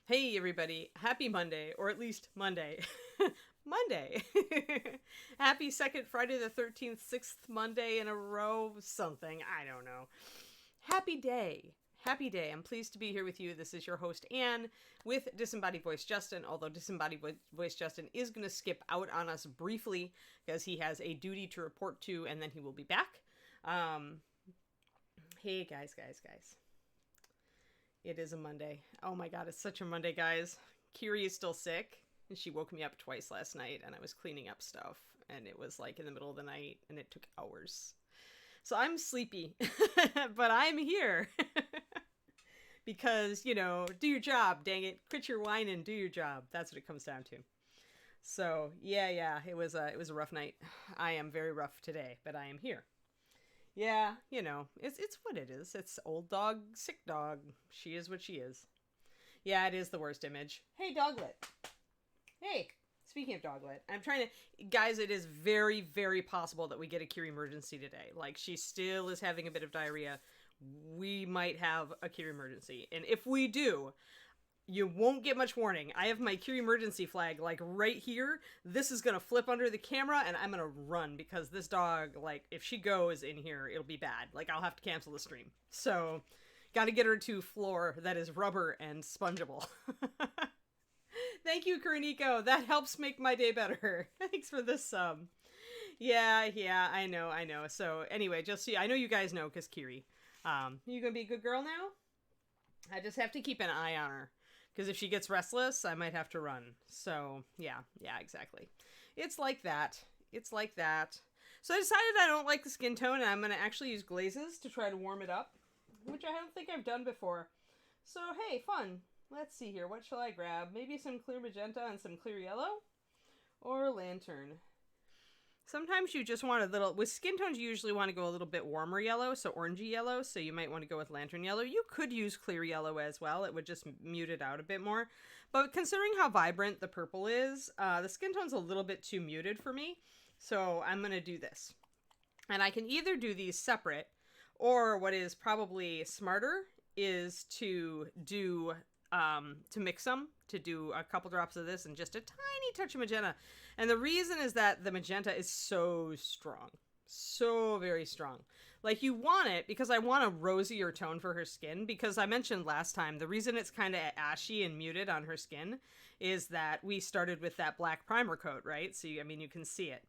Hey everybody, happy Monday, or at least Monday. Monday. Happy second Friday the 13th, sixth Monday in a row, something, I don't know. Happy day. Happy day. I'm pleased to be here with you. This is your host, Anne, with Disembodied Voice Justin, although Disembodied Voice Justin is going to skip out on us briefly because he has a duty to report to, and then he will be back. Hey, guys. It is a Monday. Oh my god, it's such a Monday, guys. Kiri is still sick, and she woke me up twice last night, and I was cleaning up stuff, and it was like in the middle of the night, and it took hours. So I'm sleepy, but I'm here. Because, you know, do your job, dang it. Quit your whining, do your job. That's what it comes down to. So, yeah, it was a rough night. I am very rough today, but I am here. Yeah, you know, it's what it is. It's old dog, sick dog. She is what she is. Yeah, it is the worst image. Hey, Doglet. Hey, speaking of Doglet, I'm trying to... Guys, it is very, very possible that we get a Kiri emergency today. Like, she still is having a bit of diarrhea. We might have a Kiri emergency. And if we do... You won't get much warning. I have my Kiri emergency flag, like, right here. This is gonna flip under the camera, and I'm gonna run, because this dog, like, if she goes in here, it'll be bad. Like, I'll have to cancel the stream. So, gotta get her to floor that is rubber and spongeable. Thank you, Kariniko. That helps make my day better. Thanks for this sub. Yeah, I know. So, anyway, just see, I know you guys know, because Kiri. You gonna be a good girl now? I just have to keep an eye on her. Because if she gets restless, I might have to run. So, yeah, exactly. It's like that. So I decided I don't like the skin tone, and I'm going to actually use glazes to try to warm it up, which I don't think I've done before. So, hey, fun. Let's see here. What shall I grab? Maybe some clear magenta and some clear yellow? Or lantern? Sometimes you just want a little... With skin tones, you usually want to go a little bit warmer yellow, so orangey yellow, so you might want to go with lantern yellow. You could use clear yellow as well. It would just mute it out a bit more. But considering how vibrant the purple is, the skin tone's a little bit too muted for me, so I'm going to do this. And I can either do these separate, or what is probably smarter is to do... to mix them, to do a couple drops of this and just a tiny touch of magenta. And the reason is that the magenta is so strong. So very strong. Like, you want it because I want a rosier tone for her skin, because I mentioned last time, the reason it's kind of ashy and muted on her skin is that we started with that black primer coat, right? So, you can see it.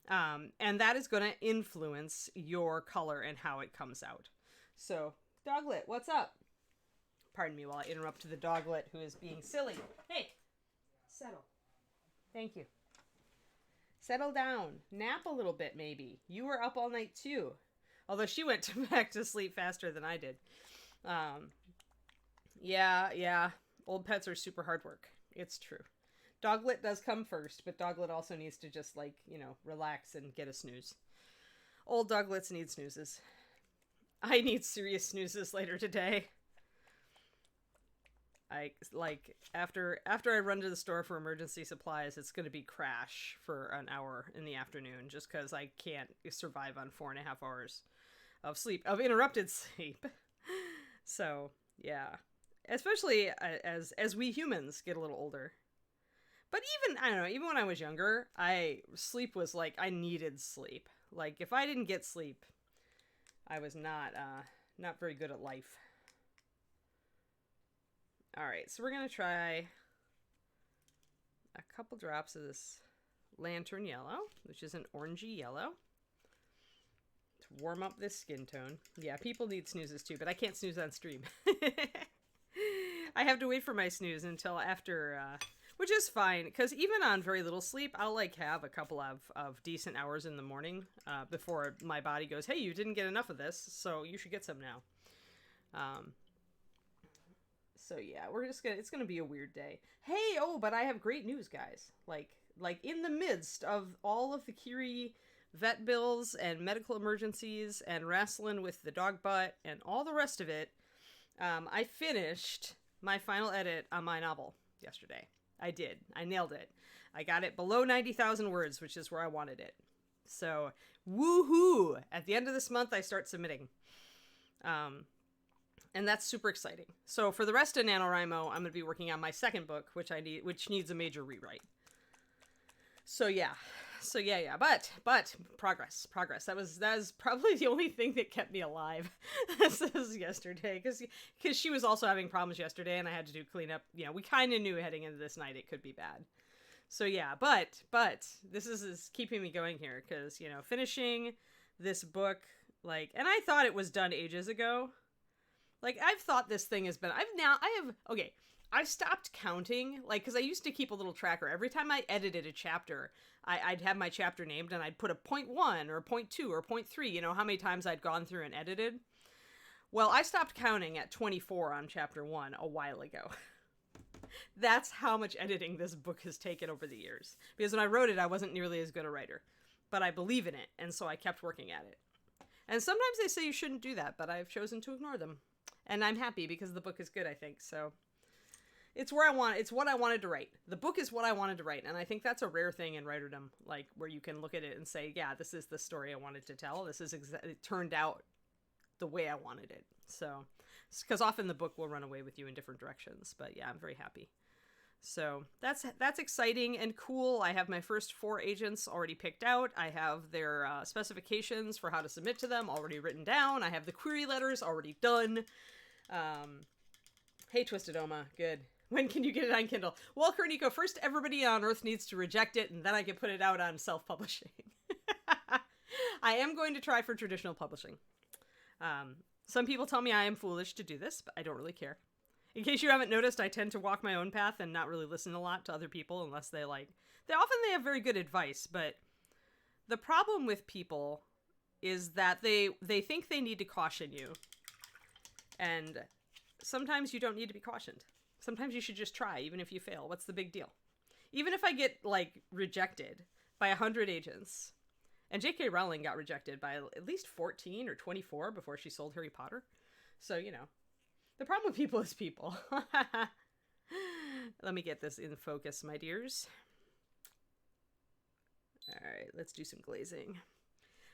And that is going to influence your color and how it comes out. So, Doglet, what's up? Pardon me while I interrupt the doglet who is being silly. Hey, settle. Thank you. Settle down. Nap a little bit, maybe. You were up all night, too. Although she went back to sleep faster than I did. Yeah. Old pets are super hard work. It's true. Doglet does come first, but Doglet also needs to just, relax and get a snooze. Old doglets need snoozes. I need serious snoozes later today. After I run to the store for emergency supplies, it's going to be crash for an hour in the afternoon, just because I can't survive on 4.5 hours of interrupted sleep. So, yeah. Especially as we humans get a little older. But even when I was younger, sleep was like, I needed sleep. Like, if I didn't get sleep, I was not very good at life. Alright, so we're going to try a couple drops of this lantern yellow, which is an orangey yellow, to warm up this skin tone. Yeah, people need snoozes too, but I can't snooze on stream. I have to wait for my snooze until after, which is fine, because even on very little sleep, I'll have a couple of decent hours in the morning before my body goes, hey, you didn't get enough of this, so you should get some now. So yeah, it's gonna be a weird day. Hey, but I have great news, guys. Like in the midst of all of the Kiri vet bills and medical emergencies and wrestling with the dog butt and all the rest of it, I finished my final edit on my novel yesterday. I did. I nailed it. I got it below 90,000 words, which is where I wanted it. So, woohoo! At the end of this month, I start submitting. And that's super exciting. So for the rest of NaNoWriMo, I'm going to be working on my second book, which needs a major rewrite. So yeah. But progress. That was probably the only thing that kept me alive. This is yesterday, because she was also having problems yesterday, and I had to do cleanup. You know, we kind of knew heading into this night it could be bad. So yeah, but this is keeping me going here, because, you know, finishing this book, like, and I thought it was done ages ago. Like, I've thought this thing has been, I've stopped counting, like, because I used to keep a little tracker. Every time I edited a chapter, I'd have my chapter named, and I'd put a 0.1 or 0.2 or 0.3, you know, how many times I'd gone through and edited. Well, I stopped counting at 24 on chapter 1 a while ago. That's how much editing this book has taken over the years. Because when I wrote it, I wasn't nearly as good a writer. But I believe in it, and so I kept working at it. And sometimes they say you shouldn't do that, but I've chosen to ignore them. And I'm happy because the book is good, I think. So it's what I wanted to write. The book is what I wanted to write. And I think that's a rare thing in writerdom, like, where you can look at it and say, yeah, this is the story I wanted to tell. It turned out the way I wanted it. So, because often the book will run away with you in different directions. But yeah, I'm very happy. So that's exciting and cool. I have my first 4 agents already picked out. I have their specifications for how to submit to them already written down. I have the query letters already done. Hey, Twisted Oma. Good. When can you get it on Kindle? Well, Korniko, first everybody on Earth needs to reject it, and then I can put it out on self-publishing. I am going to try for traditional publishing. Some people tell me I am foolish to do this, but I don't really care. In case you haven't noticed, I tend to walk my own path and not really listen a lot to other people unless they often have very good advice, but the problem with people is that they think they need to caution you. And sometimes you don't need to be cautioned. Sometimes you should just try, even if you fail. What's the big deal? Even if I get, like, rejected by 100 agents, and J.K. Rowling got rejected by at least 14 or 24 before she sold Harry Potter. So, you know. The problem with people is people. Let me get this in focus, my dears. Alright, let's do some glazing.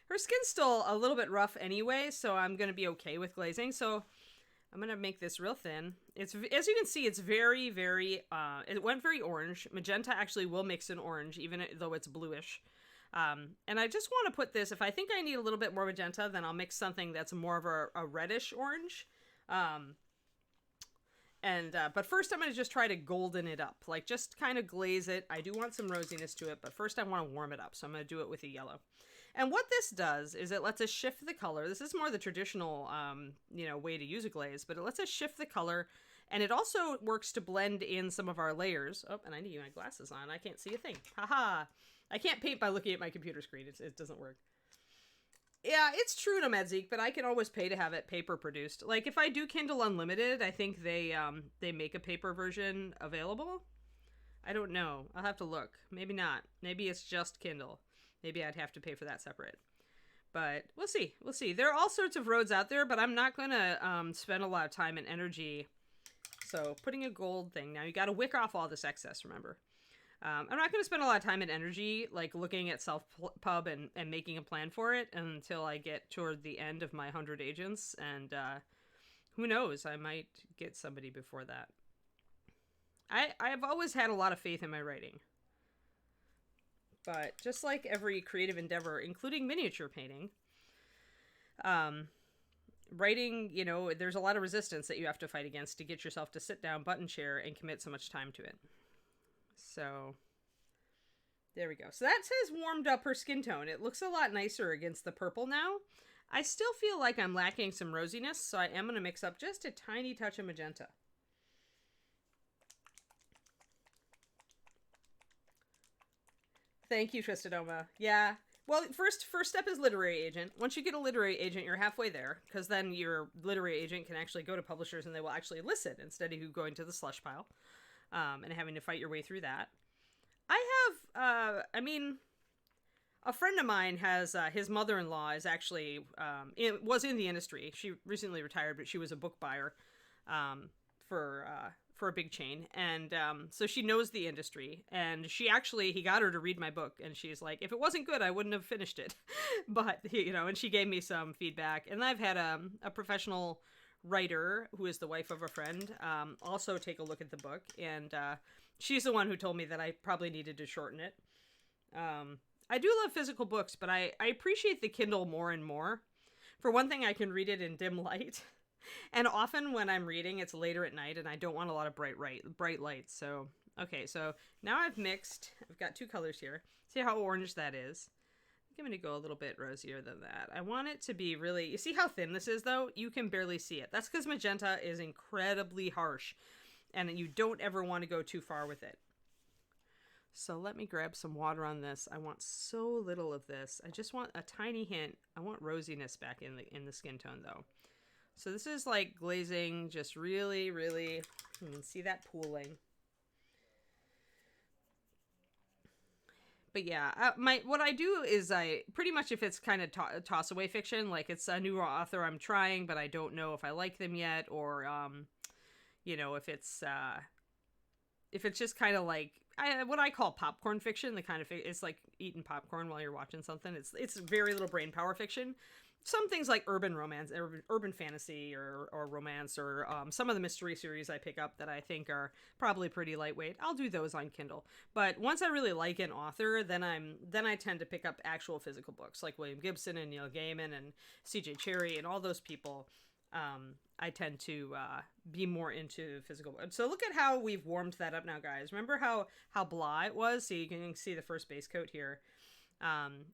Her skin's still a little bit rough anyway, so I'm going to be okay with glazing. So I'm going to make this real thin. It's, as you can see, it's very, very, it went very orange. Magenta actually will mix in orange, even though it's bluish. And I just want to put this, if I think I need a little bit more magenta, then I'll mix something that's more of a reddish orange. But first I'm going to just try to golden it up, like just kind of glaze it. I do want some rosiness to it, but first I want to warm it up. So I'm going to do it with a yellow. And what this does is it lets us shift the color. This is more the traditional, way to use a glaze, but it lets us shift the color. And it also works to blend in some of our layers. Oh, and I need my glasses on. I can't see a thing. Haha. I can't paint by looking at my computer screen. It doesn't work. Yeah, it's true to Medzik, but I can always pay to have it paper produced. Like, if I do Kindle Unlimited, I think they make a paper version available. I don't know. I'll have to look. Maybe not. Maybe it's just Kindle. Maybe I'd have to pay for that separate. But we'll see. We'll see. There are all sorts of roads out there, but I'm not going to spend a lot of time and energy. So, putting a gold thing. Now, you got to wick off all this excess, remember. I'm not going to spend a lot of time and energy, like, looking at self-pub and making a plan for it until I get toward the end of my 100 agents. And who knows? I might get somebody before that. I've always had a lot of faith in my writing. But just like every creative endeavor, including miniature painting, writing, there's a lot of resistance that you have to fight against to get yourself to sit down, button chair, and commit so much time to it. So, there we go. So that says warmed up her skin tone. It looks a lot nicer against the purple now. I still feel like I'm lacking some rosiness, so I am going to mix up just a tiny touch of magenta. Thank you, Tristadoma. Yeah. Well, first step is literary agent. Once you get a literary agent, you're halfway there, because then your literary agent can actually go to publishers and they will actually listen instead of you going to the slush pile and having to fight your way through that. I have, a friend of mine has, his mother-in-law is actually, was in the industry. She recently retired, but she was a book buyer for a big chain. And so she knows the industry. And he got her to read my book. And she's like, if it wasn't good, I wouldn't have finished it. But, and she gave me some feedback. And I've had a professional writer, who is the wife of a friend, also take a look at the book, and she's the one who told me that I probably needed to shorten it. I do love physical books, but I appreciate the Kindle more and more. For one thing, I can read it in dim light, and often when I'm reading, it's later at night, and I don't want a lot of bright light. So, okay, so now I've mixed. I've got 2 colors here. See how orange that is? I'm going to go a little bit rosier than that. I want it to be really... You see how thin this is, though? You can barely see it. That's because magenta is incredibly harsh, and you don't ever want to go too far with it. So let me grab some water on this. I want so little of this. I just want a tiny hint. I want rosiness back in the skin tone, though. So this is like glazing, just really, really... You can see that pooling. But yeah, what I do is I pretty much, if it's kind of toss away fiction, like it's a new author I'm trying, but I don't know if I like them yet, or you know, if it's just kind of like what I call popcorn fiction, the kind of it's like eating popcorn while you're watching something. It's very little brain power fiction. Some things like urban romance, urban fantasy, or romance, or some of the mystery series I pick up that I think are probably pretty lightweight, I'll do those on Kindle. But once I really like an author, then I tend to pick up actual physical books like William Gibson and Neil Gaiman and C.J. Cherryh and all those people. I tend to be more into physical books. So look at how we've warmed that up now, guys. Remember how blah it was? So you can see the first base coat here.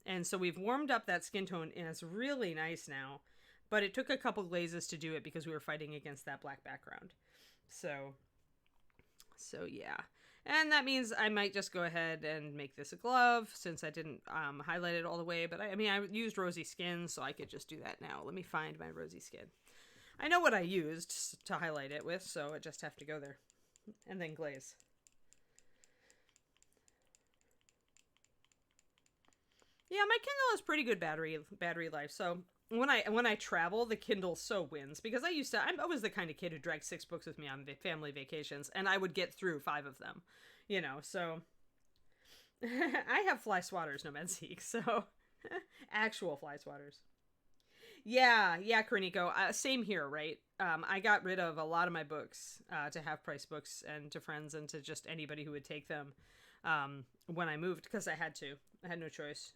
And so we've warmed up that skin tone, and it's really nice now, but it took a couple glazes to do it because we were fighting against that black background. So yeah. And that means I might just go ahead and make this a glove, since I didn't highlight it all the way, but I used rosy skin, so I could just do that now. Let me find my rosy skin. I know what I used to highlight it with, so I just have to go there and then glaze. Yeah, my Kindle has pretty good battery life. So when I travel, the Kindle so wins, because I was the kind of kid who dragged 6 books with me on family vacations, and I would get through 5 of them, you know. So I have fly swatters, no Menseek, so actual fly swatters. Yeah, Kariniko. Same here, right? I got rid of a lot of my books to half price books, and to friends, and to just anybody who would take them when I moved, because I had to. I had no choice.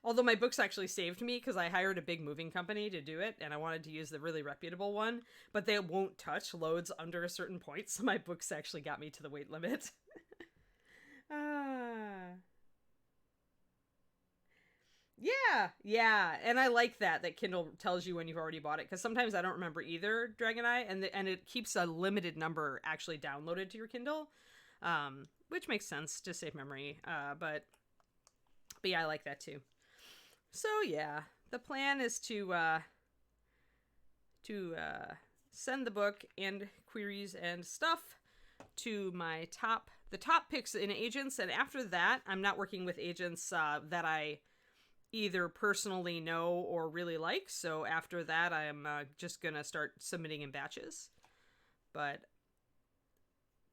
Although my books actually saved me, because I hired a big moving company to do it, and I wanted to use the really reputable one, but they won't touch loads under a certain point, so my books actually got me to the weight limit. Yeah, and I like that Kindle tells you when you've already bought it, because sometimes I don't remember either, Dragon Eye, and it keeps a limited number actually downloaded to your Kindle, which makes sense to save memory, but yeah, I like that too. So yeah, the plan is to send the book and queries and stuff to the top picks in agents, and after that, I'm not working with agents that I either personally know or really like. So after that, I'm just gonna start submitting in batches. But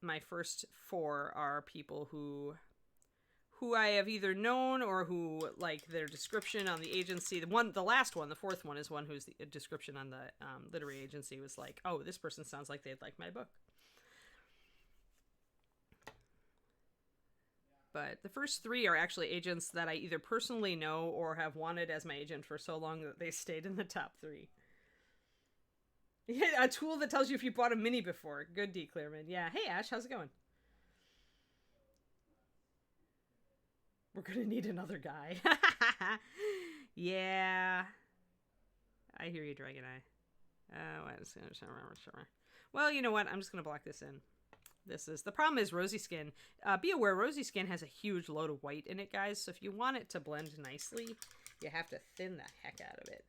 my first 4 are people who I have either known, or who, like, their description on the agency. The last one, the 4th one, is one whose description on the literary agency was like, oh, this person sounds like they'd like my book. But the first 3 are actually agents that I either personally know or have wanted as my agent for so long that they stayed in the top 3. Yeah, a tool that tells you if you bought a mini before. Good, D. Clearman. Yeah. Hey, Ash, how's it going? We're gonna need another guy. Yeah. I hear you, Dragon Eye. Well, you know what? I'm just gonna block this in. The problem is rosy skin. Be aware, rosy skin has a huge load of white in it, guys. So if you want it to blend nicely, you have to thin the heck out of it.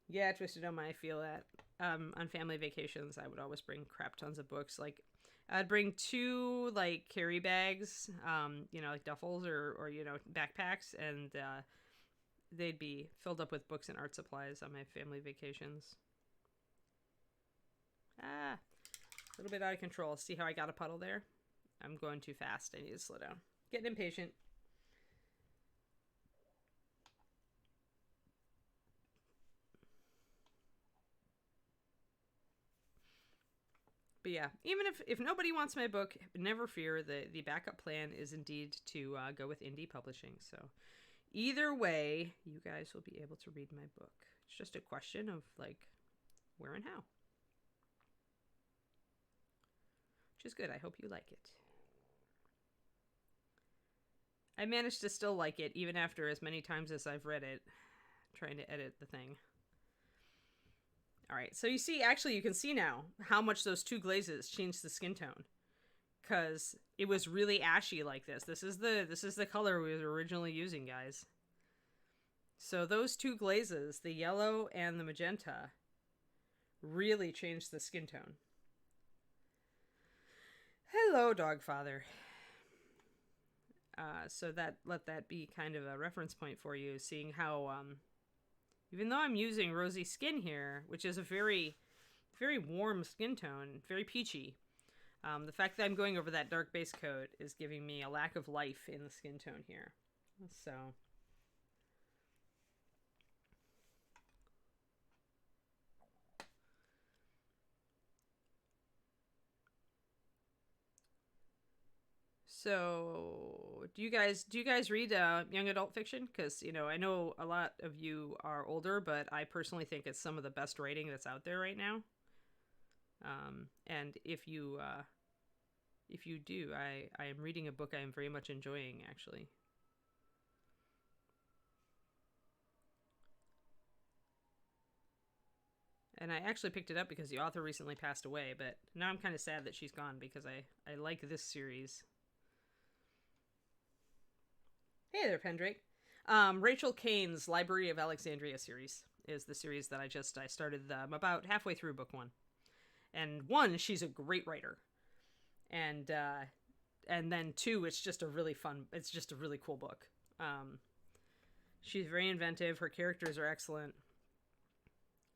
Yeah, Twisted Dome, I feel that. On family vacations, I would always bring crap tons of books. Like, I'd bring 2, like, carry bags, you know, like duffels or you know, backpacks, and they'd be filled up with books and art supplies on my family vacations. A little bit out of control. See how I got a puddle there? I'm going too fast. I need to slow down. Getting impatient. But yeah, even if nobody wants my book, never fear. The backup plan is indeed to go with indie publishing. So either way, you guys will be able to read my book. It's just a question of like where and how. Which is good. I hope you like it. I managed to still like it even after as many times as I've read it, trying to edit the thing. All right, so you see, actually, you can see now how much those two glazes changed the skin tone, because it was really ashy like this. This is the color we were originally using, guys. So those two glazes, the yellow and the magenta, really changed the skin tone. Hello, Dogfather. So let that be kind of a reference point for you, seeing how even though I'm using rosy skin here, which is a very, very warm skin tone, very peachy, the fact that I'm going over that dark base coat is giving me a lack of life in the skin tone here. So, do you guys read young adult fiction? Because, you know, I know a lot of you are older, but I personally think it's some of the best writing that's out there right now. And if you do, I am reading a book I am very much enjoying, actually. And I actually picked it up because the author recently passed away, but now I'm kind of sad that she's gone because I like this series. Hey there, Pendrake. Rachel Kane's Library of Alexandria series is the series that I started. I'm about halfway through book 1. And 1, she's a great writer. And then 2, it's just a really cool book. She's very inventive. Her characters are excellent.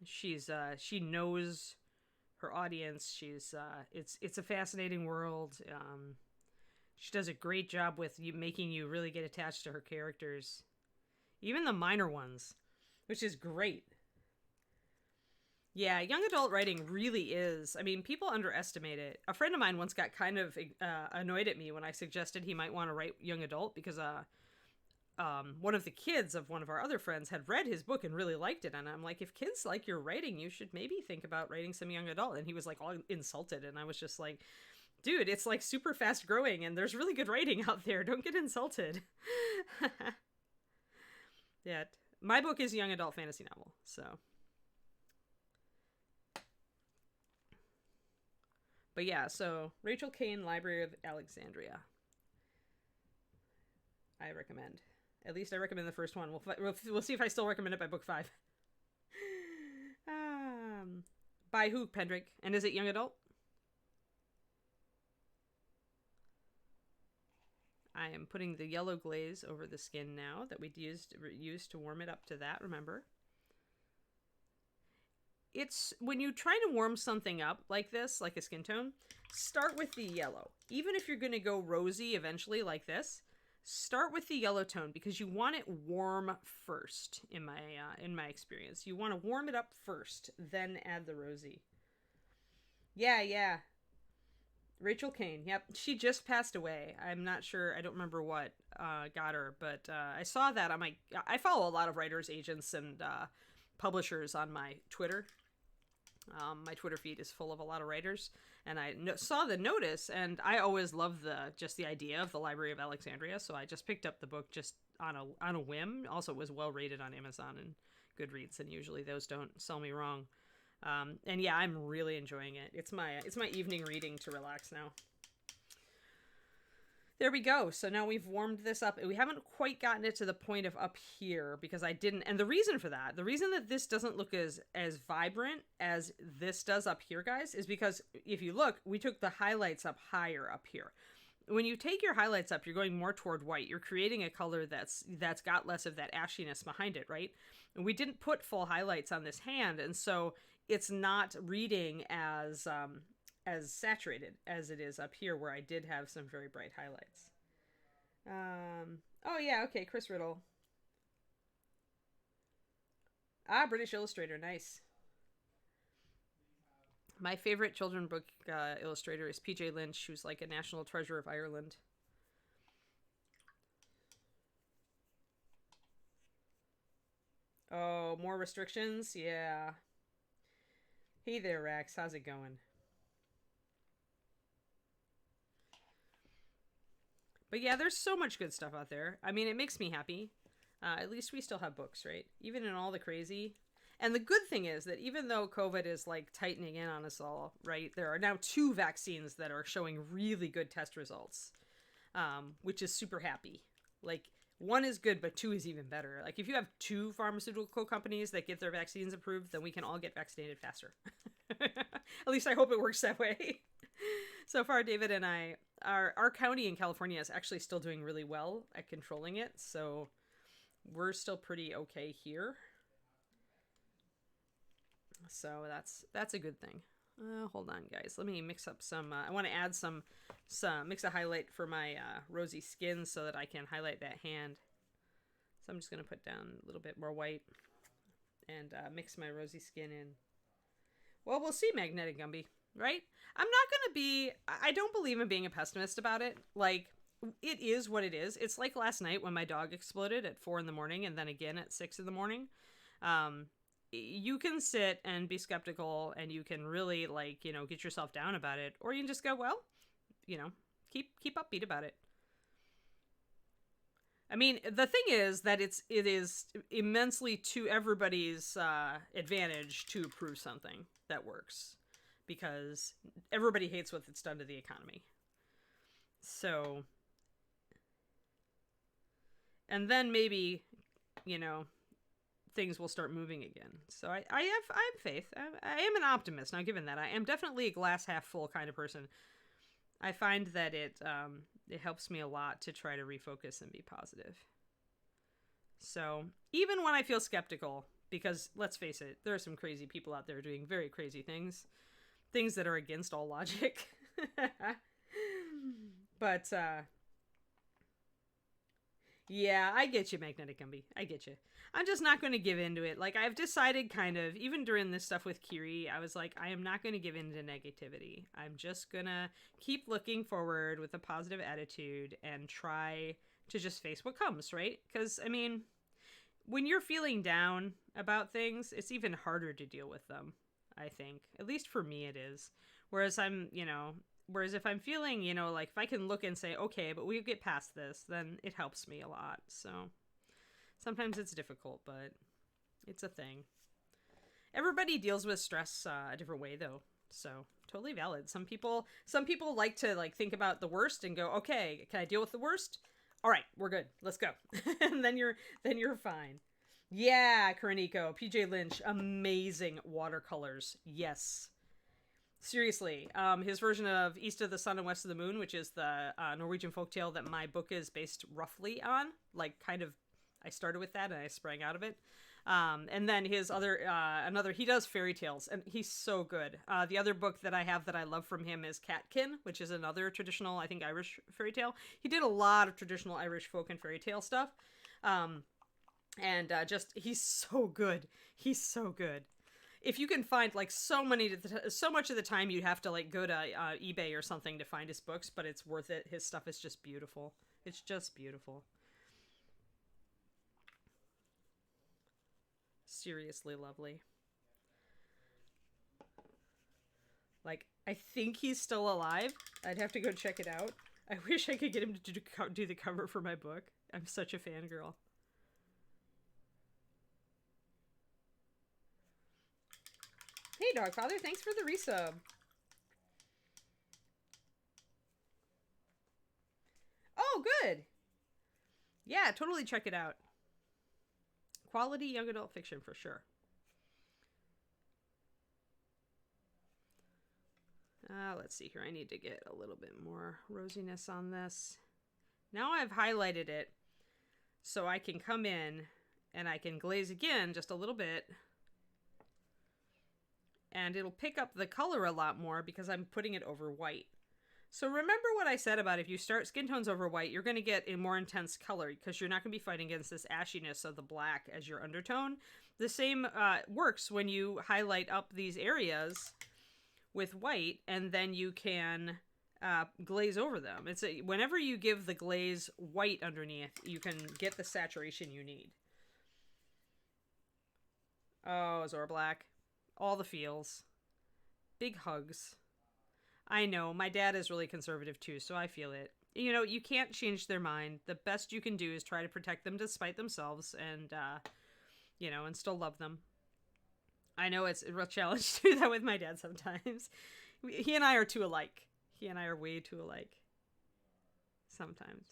She knows her audience. It's a fascinating world. She does a great job with making you really get attached to her characters. Even the minor ones, which is great. Yeah, young adult writing really is. I mean, people underestimate it. A friend of mine once got kind of annoyed at me when I suggested he might want to write young adult because one of the kids of one of our other friends had read his book and really liked it. And I'm like, if kids like your writing, you should maybe think about writing some young adult. And he was like all insulted. And I was just like, dude, it's like super fast growing and there's really good writing out there. Don't get insulted. Yeah, my book is a young adult fantasy novel, so. But yeah, so Rachel Kane, Library of Alexandria. I recommend. At least I recommend the first one. We'll see if I still recommend it by book 5. By who, Pendrake? And is it young adult? I am putting the yellow glaze over the skin now that we used to warm it up to that, remember? It's when you try to warm something up like this, like a skin tone, start with the yellow. Even if you're going to go rosy eventually like this, start with the yellow tone because you want it warm first in my experience. You want to warm it up first, then add the rosy. Yeah. Rachel Kane, yep. She just passed away. I'm not sure. I don't remember what got her, but I saw that on I follow a lot of writers, agents, and publishers on my Twitter. My Twitter feed is full of a lot of writers, and I saw the notice, and I always love the idea of the Library of Alexandria, so I just picked up the book just on a whim. Also, it was well rated on Amazon and Goodreads, and usually those don't sell me wrong. And yeah, I'm really enjoying it. It's my evening reading to relax now. There we go. So now we've warmed this up. We haven't quite gotten it to the point of up here because I didn't. And the reason for that, the reason that this doesn't look as vibrant as this does up here, guys, is because if you look, we took the highlights up higher up here. When you take your highlights up, you're going more toward white. You're creating a color that's got less of that ashiness behind it, right? And we didn't put full highlights on this hand, and so it's not reading as saturated as it is up here where I did have some very bright highlights. Oh yeah, okay, Chris Riddle. British Illustrator, nice. My favorite children book illustrator is PJ Lynch, who's like a national treasure of Ireland. Oh, more restrictions? Yeah. Hey there, Rex. How's it going? But yeah, there's so much good stuff out there. I mean, it makes me happy. At least we still have books, right? Even in all the crazy. And the good thing is that even though COVID is like tightening in on us all, right, there are now 2 vaccines that are showing really good test results, which is super happy. Like, 1 is good, but 2 is even better. Like, if you have 2 pharmaceutical companies that get their vaccines approved, then we can all get vaccinated faster. At least I hope it works that way. So far, David and I, our county in California is actually still doing really well at controlling it. So we're still pretty okay here. So that's a good thing. Hold on, guys. Let me mix up some. I want to add some mix a highlight for my rosy skin so that I can highlight that hand. So I'm just going to put down a little bit more white and mix my rosy skin in. Well, we'll see, Magnetic Gumby, right? I'm not going to be... I don't believe in being a pessimist about it. Like, it is what it is. It's like last night when my dog exploded at 4 in the morning and then again at 6 in the morning. You can sit and be skeptical and you can really, like, you know, get yourself down about it. Or you can just go, well, you know, keep upbeat about it. I mean, the thing is that it is immensely to everybody's advantage to approve something that works, because everybody hates what it's done to the economy. So, and then maybe, you know, things will start moving again. So I have faith. I am an optimist. Now, given that, I am definitely a glass half full kind of person. I find that it helps me a lot to try to refocus and be positive. So even when I feel skeptical, because let's face it, there are some crazy people out there doing very crazy things that are against all logic. But yeah, I get you, Magnetic Gumby. I get you. I'm just not going to give in to it. Like, I've decided kind of, even during this stuff with Kiri, I was like, I am not going to give in to negativity. I'm just going to keep looking forward with a positive attitude and try to just face what comes, right? Because, I mean, when you're feeling down about things, it's even harder to deal with them, I think. At least for me it is. Whereas if I'm feeling, you know, like if I can look and say, okay, but we get past this, then it helps me a lot. So sometimes it's difficult, but it's a thing. Everybody deals with stress a different way, though. So totally valid. Some people like to like think about the worst and go, okay, can I deal with the worst? All right, we're good. Let's go. And then you're fine. Yeah, Kariniko, PJ Lynch, amazing watercolors. Yes. Seriously, his version of East of the Sun and West of the Moon, which is the Norwegian folktale that my book is based roughly on, like kind of, I started with that and I sprang out of it. And then his other, he does fairy tales and he's so good. The other book that I have that I love from him is Catkin, which is another traditional, I think, Irish fairy tale. He did a lot of traditional Irish folk and fairy tale stuff. He's so good. He's so good. If you can find, like, so much of the time you'd have to, like, go to eBay or something to find his books, but it's worth it. His stuff is just beautiful. It's just beautiful. Seriously lovely. Like, I think he's still alive. I'd have to go check it out. I wish I could get him to do the cover for my book. I'm such a fangirl. Hey, Dogfather, thanks for the resub. Oh, good. Yeah, totally check it out. Quality young adult fiction for sure. Let's see here. I need to get a little bit more rosiness on this. Now I've highlighted it, so I can come in and I can glaze again just a little bit. And it'll pick up the color a lot more because I'm putting it over white. So remember what I said about if you start skin tones over white, you're going to get a more intense color because you're not going to be fighting against this ashiness of the black as your undertone. The same works when you highlight up these areas with white, and then you can glaze over them. Whenever you give the glaze white underneath, you can get the saturation you need. Oh, Zora Black. All the feels. Big hugs. I know, my dad is really conservative too, so I feel it. You know, you can't change their mind. The best you can do is try to protect them despite themselves and, and still love them. I know it's a real challenge to do that with my dad sometimes. He and I are too alike. He and I are way too alike. Sometimes.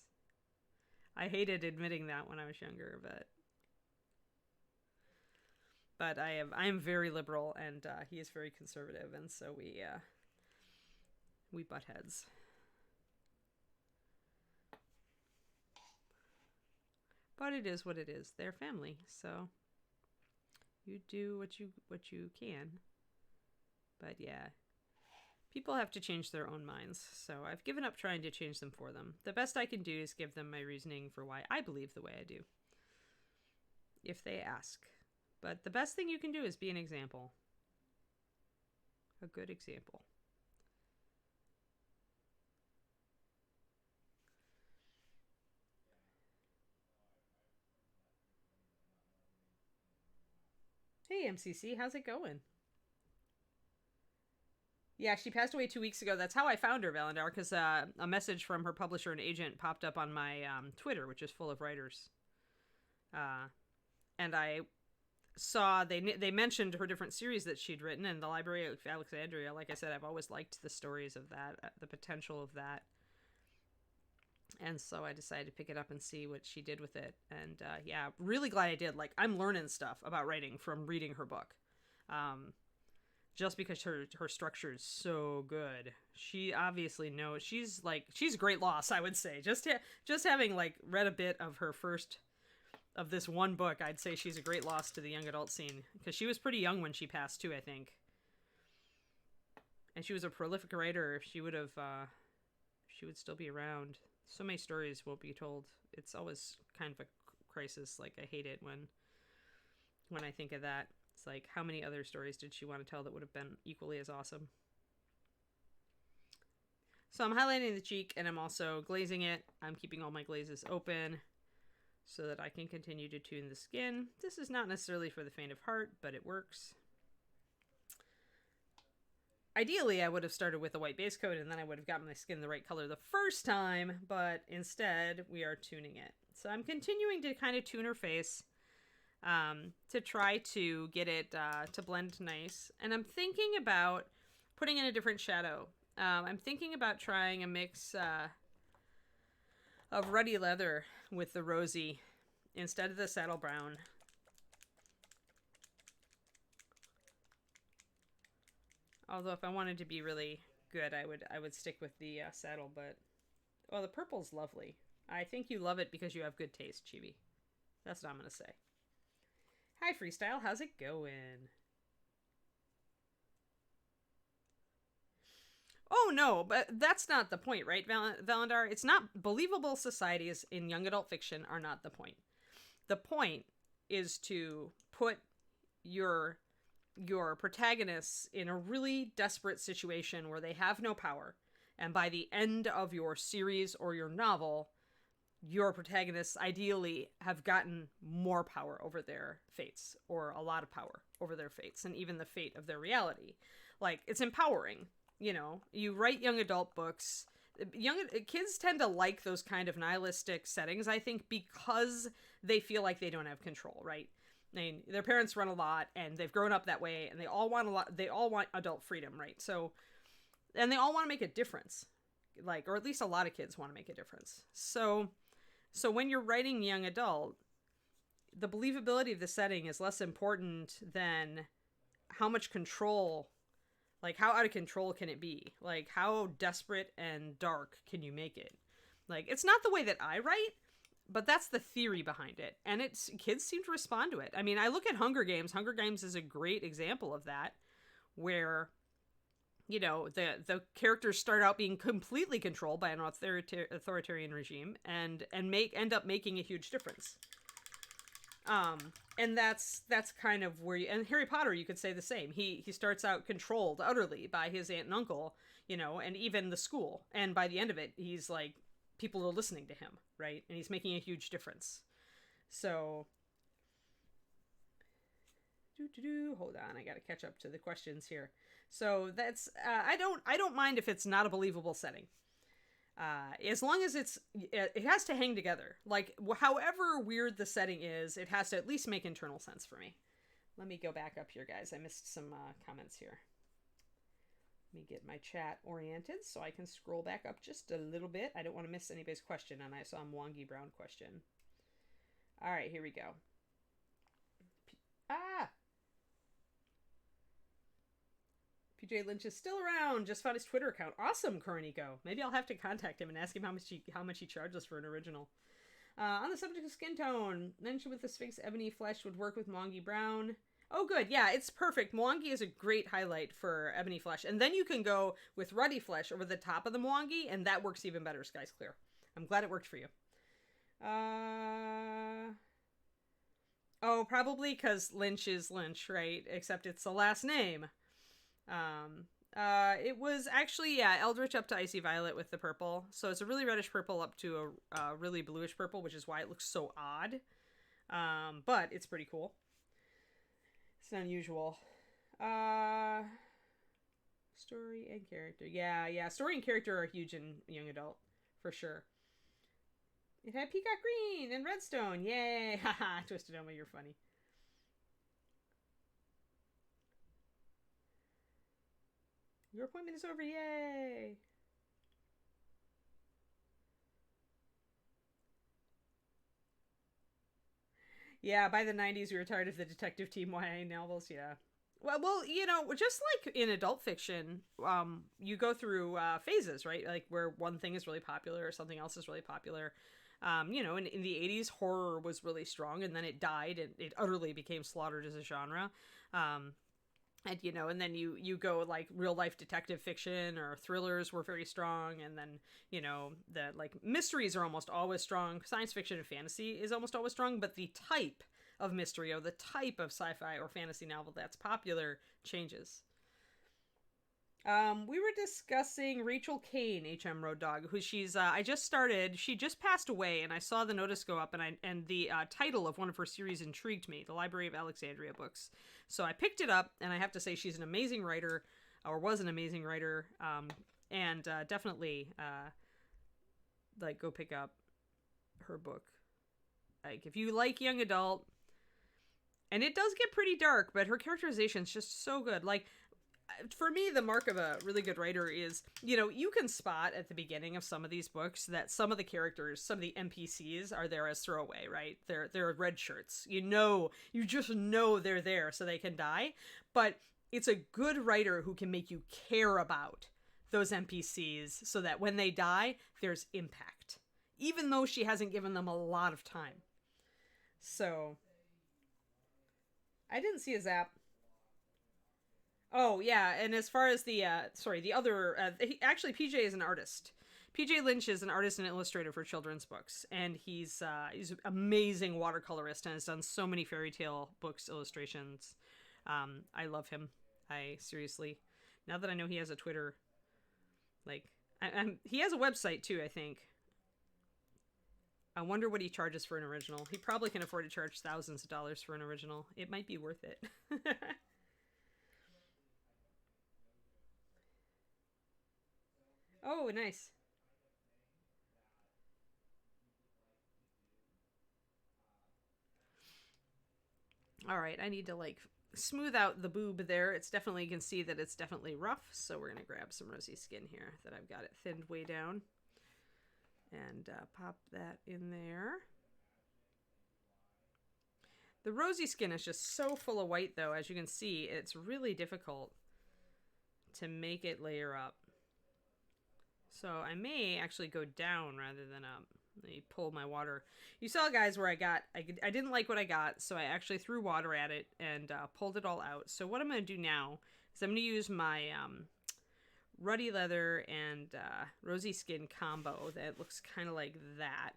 I hated admitting that when I was younger, but I am very liberal, and he is very conservative, and so we butt heads. But it is what it is. They're family, so you do what you can. But yeah, people have to change their own minds, so I've given up trying to change them for them. The best I can do is give them my reasoning for why I believe the way I do, if they ask. But the best thing you can do is be an example. A good example. Hey, MCC, how's it going? Yeah, she passed away 2 weeks ago. That's how I found her, Valendar, because a message from her publisher and agent popped up on my Twitter, which is full of writers. And I saw they mentioned her different series that she'd written, and the Library of Alexandria. Like I said, I've always liked the stories of that, the potential of that. And so I decided to pick it up and see what she did with it. And yeah, really glad I did. Like, I'm learning stuff about writing from reading her book. Just because her structure is so good. She obviously knows. She's a great loss, I would say. Just having like read a bit of her first of this one book, I'd say she's a great loss to the young adult scene, because she was pretty young when she passed too, I think. And she was a prolific writer. If she would have she would still be around. So many stories won't be told. It's always kind of a crisis. Like, I hate it when I think of that. It's like, how many other stories did she want to tell that would have been equally as awesome? So I'm highlighting the cheek, and I'm also glazing it. I'm keeping all my glazes open so that I can continue to tune the skin. This is not necessarily for the faint of heart, but it works. Ideally, I would have started with a white base coat, and then I would have gotten my skin the right color the first time, but instead, we are tuning it. So I'm continuing to kind of tune her face to try to get it to blend nice. And I'm thinking about putting in a different shadow. I'm thinking about trying a mix of ruddy leather with the rosy instead of the saddle brown. Although if I wanted to be really good, I would stick with the saddle, but the purple's lovely. I think you love it because you have good taste, Chibi. That's what I'm going to say. Hi, Freestyle. How's it going? Oh, no, but that's not the point, right, Valendar? It's not believable societies in young adult fiction are not the point. The point is to put your protagonists in a really desperate situation where they have no power. And by the end of your series or your novel, your protagonists ideally have gotten more power over their fates, or a lot of power over their fates, and even the fate of their reality. Like, it's empowering. You know, you write young adult books. Kids tend to like those kind of nihilistic settings, I think, because they feel like they don't have control, right? I mean, their parents run a lot, and they've grown up that way, and they all want a lot. They all want adult freedom, right? So, and they all want to make a difference, like, or at least a lot of kids want to make a difference. So when you're writing young adult, the believability of the setting is less important than how much control, like, how out of control can it be? Like, how desperate and dark can you make it? Like, it's not the way that I write, but that's the theory behind it. And kids seem to respond to it. I mean, I look at Hunger Games. Hunger Games is a great example of that, where, you know, the characters start out being completely controlled by an authoritarian regime and end up making a huge difference. And that's kind of where you, and Harry Potter, you could say the same. He starts out controlled utterly by his aunt and uncle, you know, and even the school. And by the end of it, he's like, people are listening to him, right? And he's making a huge difference. So, hold on, I got to catch up to the questions here. So that's I don't mind if it's not a believable setting. As long as it has to hang together. Like, however weird the setting is, it has to at least make internal sense for me. Let me go back up here, guys. I missed some comments here. Let me get my chat oriented so I can scroll back up just a little bit. I don't want to miss anybody's question, and I saw a Mwangi Brown question. All right, here we go. PJ Lynch is still around. Just found his Twitter account. Awesome, Cornico. Maybe I'll have to contact him and ask him how much he charges for an original. On the subject of skin tone, mentioned with the Sphinx ebony flesh would work with Mwangi Brown. Oh, good. Yeah, it's perfect. Mwangi is a great highlight for ebony flesh. And then you can go with ruddy flesh over the top of the Mwangi, and that works even better, Sky's Clear. I'm glad it worked for you. Oh, probably because Lynch is Lynch, right? Except it's the last name. It was actually, yeah, Eldritch up to Icy Violet with the purple. So it's a really reddish purple up to a really bluish purple, which is why it looks so odd. But it's pretty cool. It's unusual. Story and character. Yeah. Story and character are huge in young adult, for sure. It had Peacock Green and Redstone. Yay! Haha, Twisted Oma, you're funny. Your appointment is over, yay! Yeah, by the 90s we were tired of the detective team YA novels, yeah. Well, you know, just like in adult fiction, you go through phases, right? Like where one thing is really popular or something else is really popular. You know, in the 80s, horror was really strong, and then it died, and it utterly became slaughtered as a genre. And, you know, and then you go like real life detective fiction or thrillers were very strong. And then, you know, the like mysteries are almost always strong. Science fiction and fantasy is almost always strong, but the type of mystery or the type of sci-fi or fantasy novel that's popular changes. We were discussing Rachel Kane, HM Road Dog, who she just passed away, and I saw the notice go up, and the title of one of her series intrigued me, The Library of Alexandria books. So I picked it up, and I have to say she's an amazing writer, or was an amazing writer, and definitely, like, go pick up her book. Like, if you like young adult, and it does get pretty dark, but her characterization is just so good. Like, for me, the mark of a really good writer is, you know, you can spot at the beginning of some of these books that some of the characters, some of the NPCs are there as throwaway, right? They're red shirts. You just know they're there so they can die. But it's a good writer who can make you care about those NPCs so that when they die, there's impact. Even though she hasn't given them a lot of time. So, I didn't see a zap. Oh, yeah, and as far as the other, actually, PJ is an artist. PJ Lynch is an artist and illustrator for children's books, and he's an amazing watercolorist and has done so many fairy tale books, illustrations. I love him. I seriously, now that I know he has a Twitter, like, he has a website too, I think. I wonder what he charges for an original. He probably can afford to charge thousands of dollars for an original. It might be worth it. Oh, nice. All right, I need to like smooth out the boob there. It's definitely, you can see that it's definitely rough. So we're going to grab some rosy skin here that I've got it thinned way down. And pop that in there. The rosy skin is just so full of white though. As you can see, it's really difficult to make it layer up. So I may actually go down rather than up. Let me pull my water. You saw, guys, where I didn't like what I got, so I actually threw water at it and pulled it all out. So what I'm going to do now is I'm going to use my ruddy leather and rosy skin combo that looks kind of like that.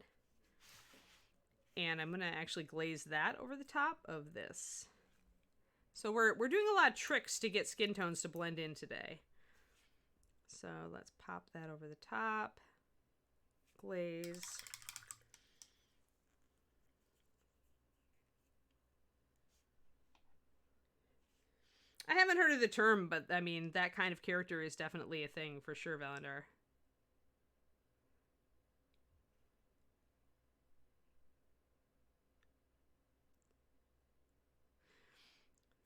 And I'm going to actually glaze that over the top of this. So we're doing a lot of tricks to get skin tones to blend in today. So let's pop that over the top. Glaze. I haven't heard of the term, but I mean, that kind of character is definitely a thing for sure, Valandar.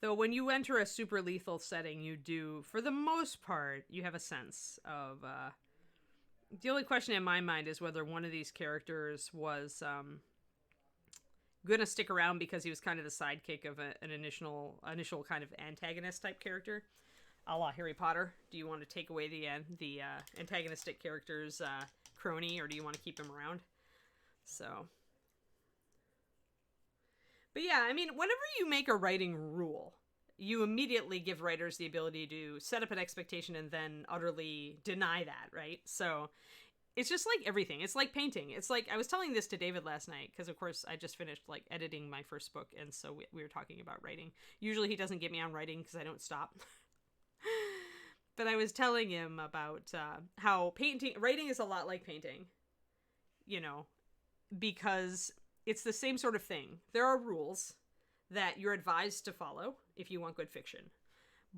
Though when you enter a super lethal setting, you do, for the most part, you have a sense of, the only question in my mind is whether one of these characters was, gonna stick around because he was kind of the sidekick of an initial kind of antagonist type character, a la Harry Potter. Do you want to take away the antagonistic character's crony, or do you want to keep him around? So, but yeah, I mean, whenever you make a writing rule, you immediately give writers the ability to set up an expectation and then utterly deny that, right? So it's just like everything. It's like painting. It's like, I was telling this to David last night, because of course I just finished like editing my first book, and so we were talking about writing. Usually he doesn't get me on writing because I don't stop. But I was telling him about how writing is a lot like painting, you know, because it's the same sort of thing. There are rules that you're advised to follow if you want good fiction.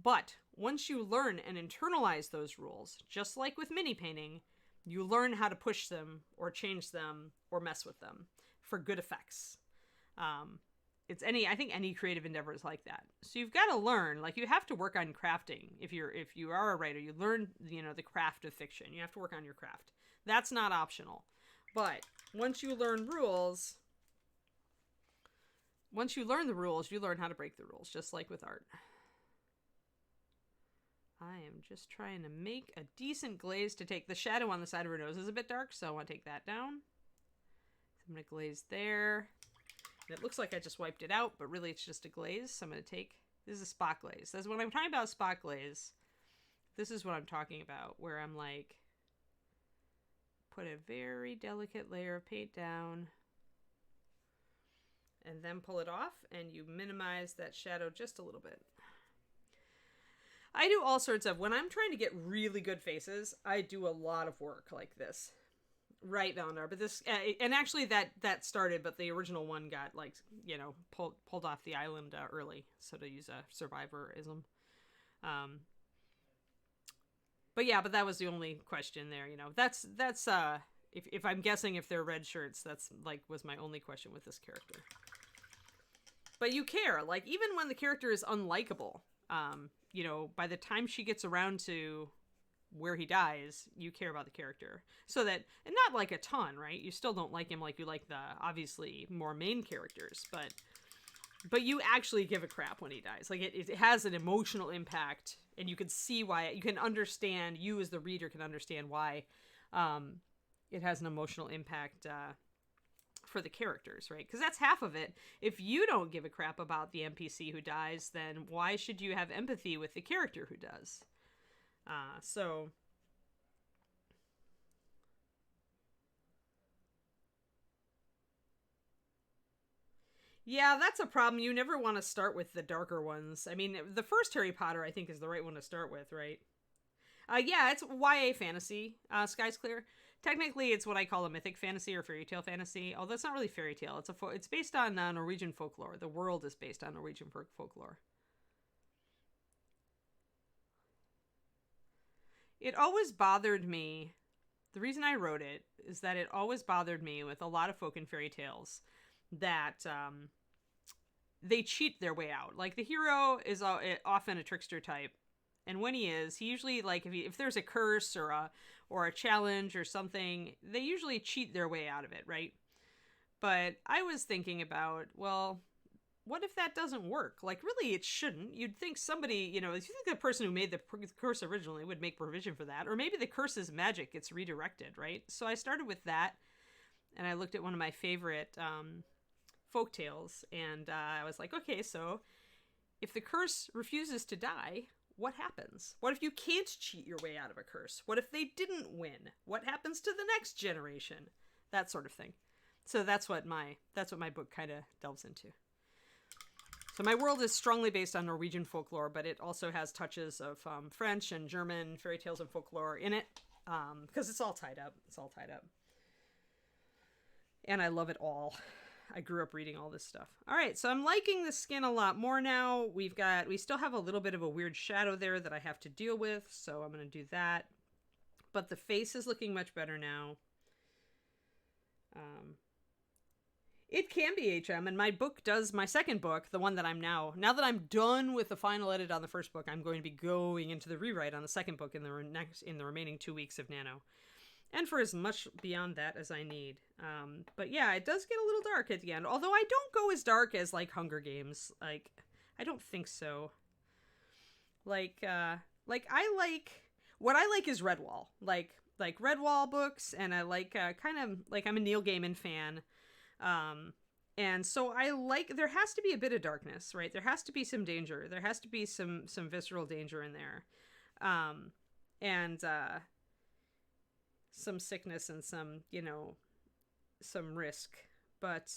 But once you learn and internalize those rules, just like with mini painting, you learn how to push them or change them or mess with them for good effects. I think any creative endeavor is like that. So you've got to learn, like you have to work on crafting. If you are a writer, you learn, the craft of fiction. You have to work on your craft. That's not optional. But once you learn the rules, you learn how to break the rules, just like with art. I am just trying to make a decent glaze to take the shadow on the side of her nose is a bit dark, so I want to take that down. So I'm going to glaze there. And it looks like I just wiped it out, but really it's just a glaze. So I'm going to this is a spot glaze. That's when I'm talking about spot glaze. This is what I'm talking about, where I'm like, put a very delicate layer of paint down and then pull it off, and you minimize that shadow just a little bit. I do all sorts of, when I'm trying to get really good faces, I do a lot of work like this. Right, Valandar, but this, and actually that started, but the original one got, like, pulled off the island early, so to use a survivorism. But yeah, but that was the only question there, that's, if I'm guessing if they're red shirts, that's, like, was my only question with this character. But you care, like, even when the character is unlikable, by the time she gets around to where he dies, you care about the character. So that, and not like a ton, right? You still don't like him like you like the, obviously, more main characters, but you actually give a crap when he dies. Like, it has an emotional impact, and you can see why, you can understand, you as the reader can understand why it has an emotional impact for the characters, right? Because that's half of it. If you don't give a crap about the NPC who dies, then why should you have empathy with the character who does? So yeah, that's a problem. You never want to start with the darker ones. I mean, the first Harry Potter, I think, is the right one to start with, right? Yeah, it's YA fantasy, Sky's Clear. Technically, it's what I call a mythic fantasy or fairy tale fantasy, although it's not really fairy tale. It's based on Norwegian folklore. The world is based on Norwegian folklore. It always bothered me. The reason I wrote it is that it always bothered me with a lot of folk and fairy tales that they cheat their way out. Like, the hero is often a trickster type. And when he usually, like, if there's a curse or a challenge or something, they usually cheat their way out of it, right? But I was thinking about, well, what if that doesn't work? Like, really, it shouldn't. You'd think somebody, if you think the person who made the curse originally would make provision for that. Or maybe the curse's magic gets redirected, right? So I started with that, and I looked at one of my favorite folk tales, and I was like, okay, so if the curse refuses to die, what happens? What if you can't cheat your way out of a curse? What if they didn't win? What happens to the next generation? That sort of thing. So that's what my book kind of delves into. So my world is strongly based on Norwegian folklore, but it also has touches of French and German fairy tales and folklore in it, because it's all tied up. It's all tied up. And I love it all. I grew up reading all this stuff. All right, so I'm liking the skin a lot more now. We still have a little bit of a weird shadow there that I have to deal with, so I'm going to do that. But the face is looking much better now. It can be HM, and my second book, the one that I'm now that I'm done with the final edit on the first book, I'm going to be going into the rewrite on the second book in the remaining 2 weeks of Nano. And for as much beyond that as I need. But yeah, it does get a little dark at the end. Although I don't go as dark as, like, Hunger Games. Like, I don't think so. What I like is Redwall. Like Redwall books, and I like, I'm a Neil Gaiman fan. And so there has to be a bit of darkness, right? There has to be some danger. There has to be some visceral danger in there. Some sickness and some risk. But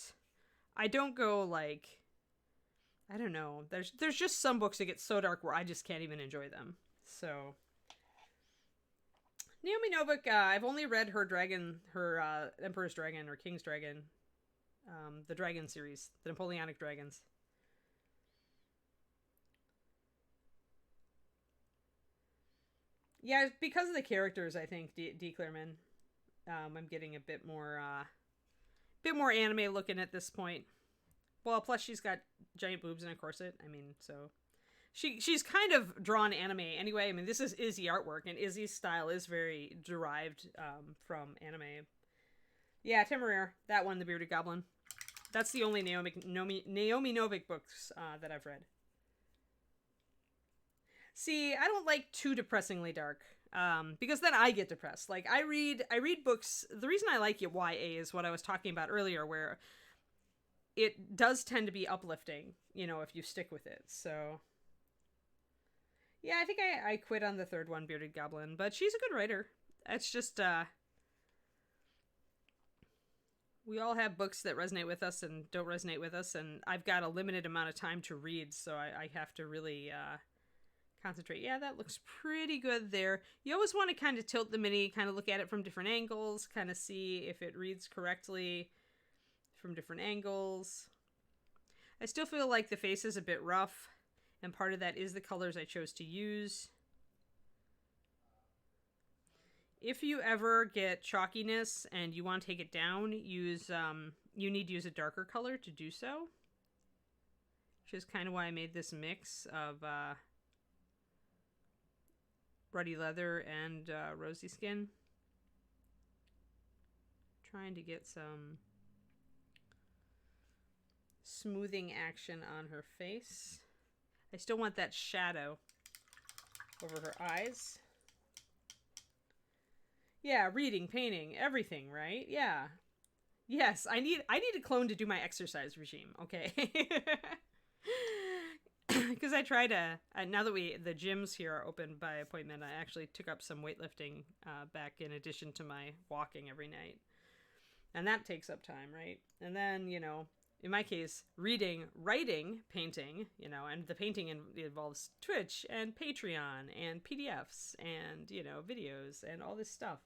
I don't go, like, I don't know. There's just some books that get so dark where I just can't even enjoy them. So Naomi Novik, I've only read her Emperor's Dragon or King's Dragon. The Dragon series, the Napoleonic Dragons. Yeah, because of the characters, I think D. Clareman. I'm getting a bit more anime looking at this point. Well, plus she's got giant boobs and a corset. I mean, so she's kind of drawn anime anyway. I mean, this is Izzy artwork, and Izzy's style is very derived from anime. Yeah, Temeraire, that one, The Bearded Goblin. That's the only Naomi Novik books that I've read. See, I don't like too depressingly dark, because then I get depressed. Like, I read books. The reason I like YA is what I was talking about earlier, where it does tend to be uplifting, if you stick with it. So, yeah, I think I quit on the third one, Bearded Goblin, but she's a good writer. It's just, we all have books that resonate with us and don't resonate with us, and I've got a limited amount of time to read, so I have to really, concentrate. Yeah, that looks pretty good there. You always want to kind of tilt the mini, kind of look at it from different angles, kind of see if it reads correctly from different angles. I still feel like the face is a bit rough, and part of that is the colors I chose to use. If you ever get chalkiness and you want to take it down, you need to use a darker color to do so. Which is kind of why I made this mix of ruddy leather and rosy skin. Trying to get some smoothing action on her face. I still want that shadow over her eyes. Yeah, reading, painting, everything, right? Yeah. Yes, I need a clone to do my exercise regime, okay? Because I try to, now that the gyms here are open by appointment, I actually took up some weightlifting back in addition to my walking every night. And that takes up time, right? And then, in my case, reading, writing, painting, and the painting involves Twitch and Patreon and PDFs and, videos and all this stuff.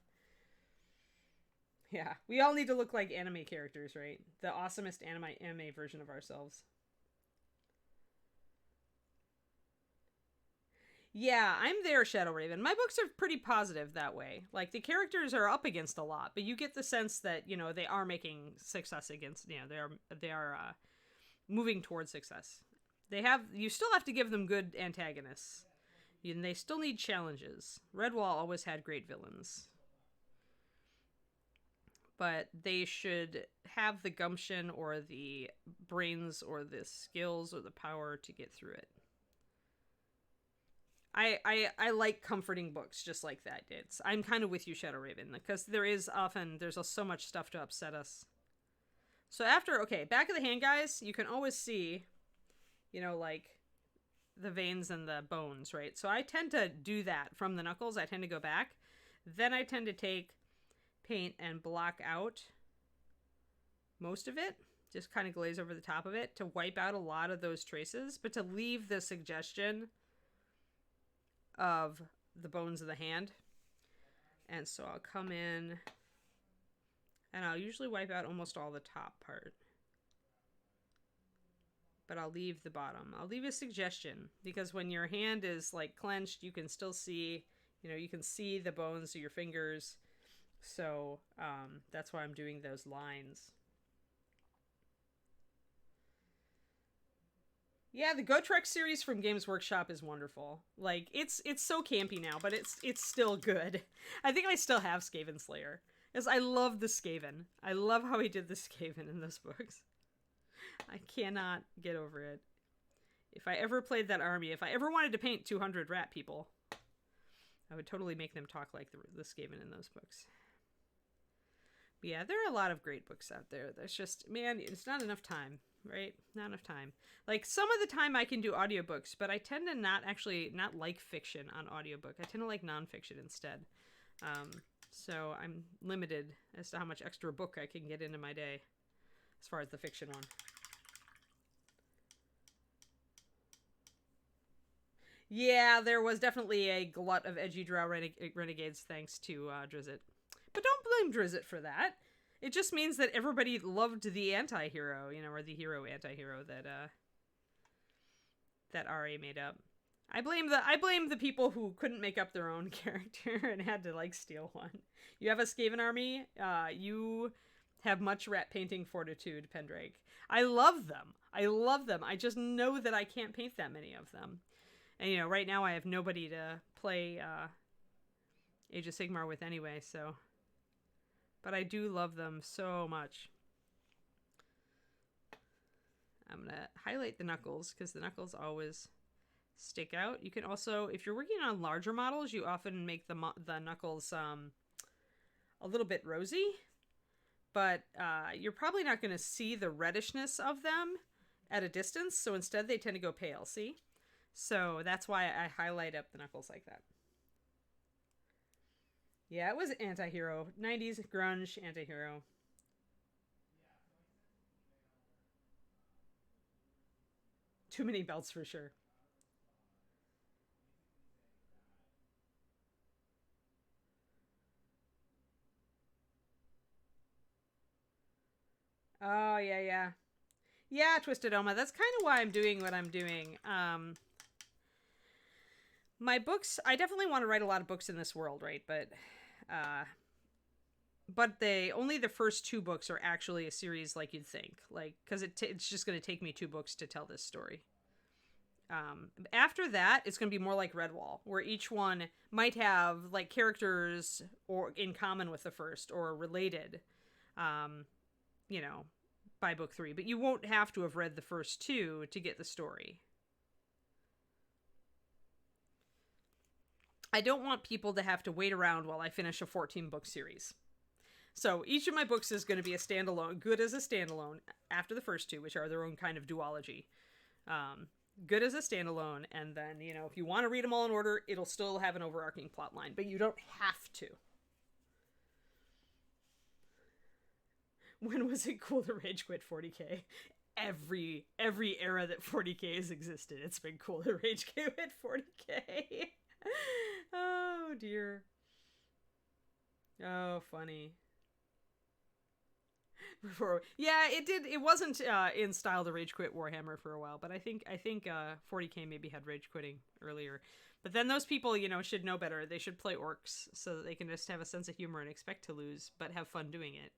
Yeah, we all need to look like anime characters, right? The awesomest anime version of ourselves. Yeah, I'm there, Shadow Raven. My books are pretty positive that way. Like, the characters are up against a lot, but you get the sense that, they are making success against, they are moving towards success. You still have to give them good antagonists. And they still need challenges. Redwall always had great villains. But they should have the gumption or the brains or the skills or the power to get through it. I like comforting books just like that. I'm kind of with you, Shadow Raven, because there's so much stuff to upset us. So back of the hand, guys, you can always see, like the veins and the bones, right? So I tend to do that from the knuckles. I tend to go back. Then I tend to take paint and block out most of it, just kind of glaze over the top of it to wipe out a lot of those traces, but to leave the suggestion of the bones of the hand. And so I'll come in and I'll usually wipe out almost all the top part. But I'll leave the bottom. I'll leave a suggestion because when your hand is like clenched, you can still see, you can see the bones of your fingers. So that's why I'm doing those lines. Yeah, the Gotrek series from Games Workshop is wonderful. Like, it's so campy now, but it's still good. I think I still have Skaven Slayer. Because I love the Skaven. I love how he did the Skaven in those books. I cannot get over it. If I ever played that army, if I ever wanted to paint 200 rat people, I would totally make them talk like the Skaven in those books. But yeah, there are a lot of great books out there. There's just, man, it's not enough time. Right? Not enough time. Like, some of the time I can do audiobooks, but I tend to not like fiction on audiobook. I tend to like nonfiction instead. So I'm limited as to how much extra book I can get into my day as far as the fiction one. Yeah, there was definitely a glut of edgy drow renegades thanks to Drizzt. But don't blame Drizzt for that. It just means that everybody loved the anti-hero, or the hero anti-hero that RA made up. I blame the people who couldn't make up their own character and had to like steal one. You have a Skaven army, you have much rat painting fortitude, Pendrake. I love them. I just know that I can't paint that many of them. And right now I have nobody to play Age of Sigmar with anyway, so. But I do love them so much. I'm going to highlight the knuckles because the knuckles always stick out. You can also, if you're working on larger models, you often make the knuckles a little bit rosy. But you're probably not going to see the reddishness of them at a distance. So instead they tend to go pale, see? So that's why I highlight up the knuckles like that. Yeah, it was anti-hero. 90s grunge anti-hero. Too many belts for sure. Oh, yeah. Yeah, Twisted Oma. That's kind of why I'm doing what I'm doing. My books, I definitely want to write a lot of books in this world, right? But only the first 2 books are actually a series like you'd think. Like, because it's just going to take me 2 books to tell this story. After that, it's going to be more like Redwall, where each one might have like characters or in common with the first or related, by book 3. But you won't have to have read the first 2 to get the story. I don't want people to have to wait around while I finish a 14-book series. So each of my books is going to be a standalone, good as a standalone, after the first 2, which are their own kind of duology. Good as a standalone, and then, if you want to read them all in order, it'll still have an overarching plot line, but you don't have to. When was it cool to rage quit 40k? Every era that 40k has existed, it's been cool to rage quit 40k. Oh dear. Oh, funny. Yeah, it did. It wasn't in style to rage quit Warhammer for a while, but I think 40k maybe had rage quitting earlier. But then those people, should know better. They should play orcs so that they can just have a sense of humor and expect to lose, but have fun doing it,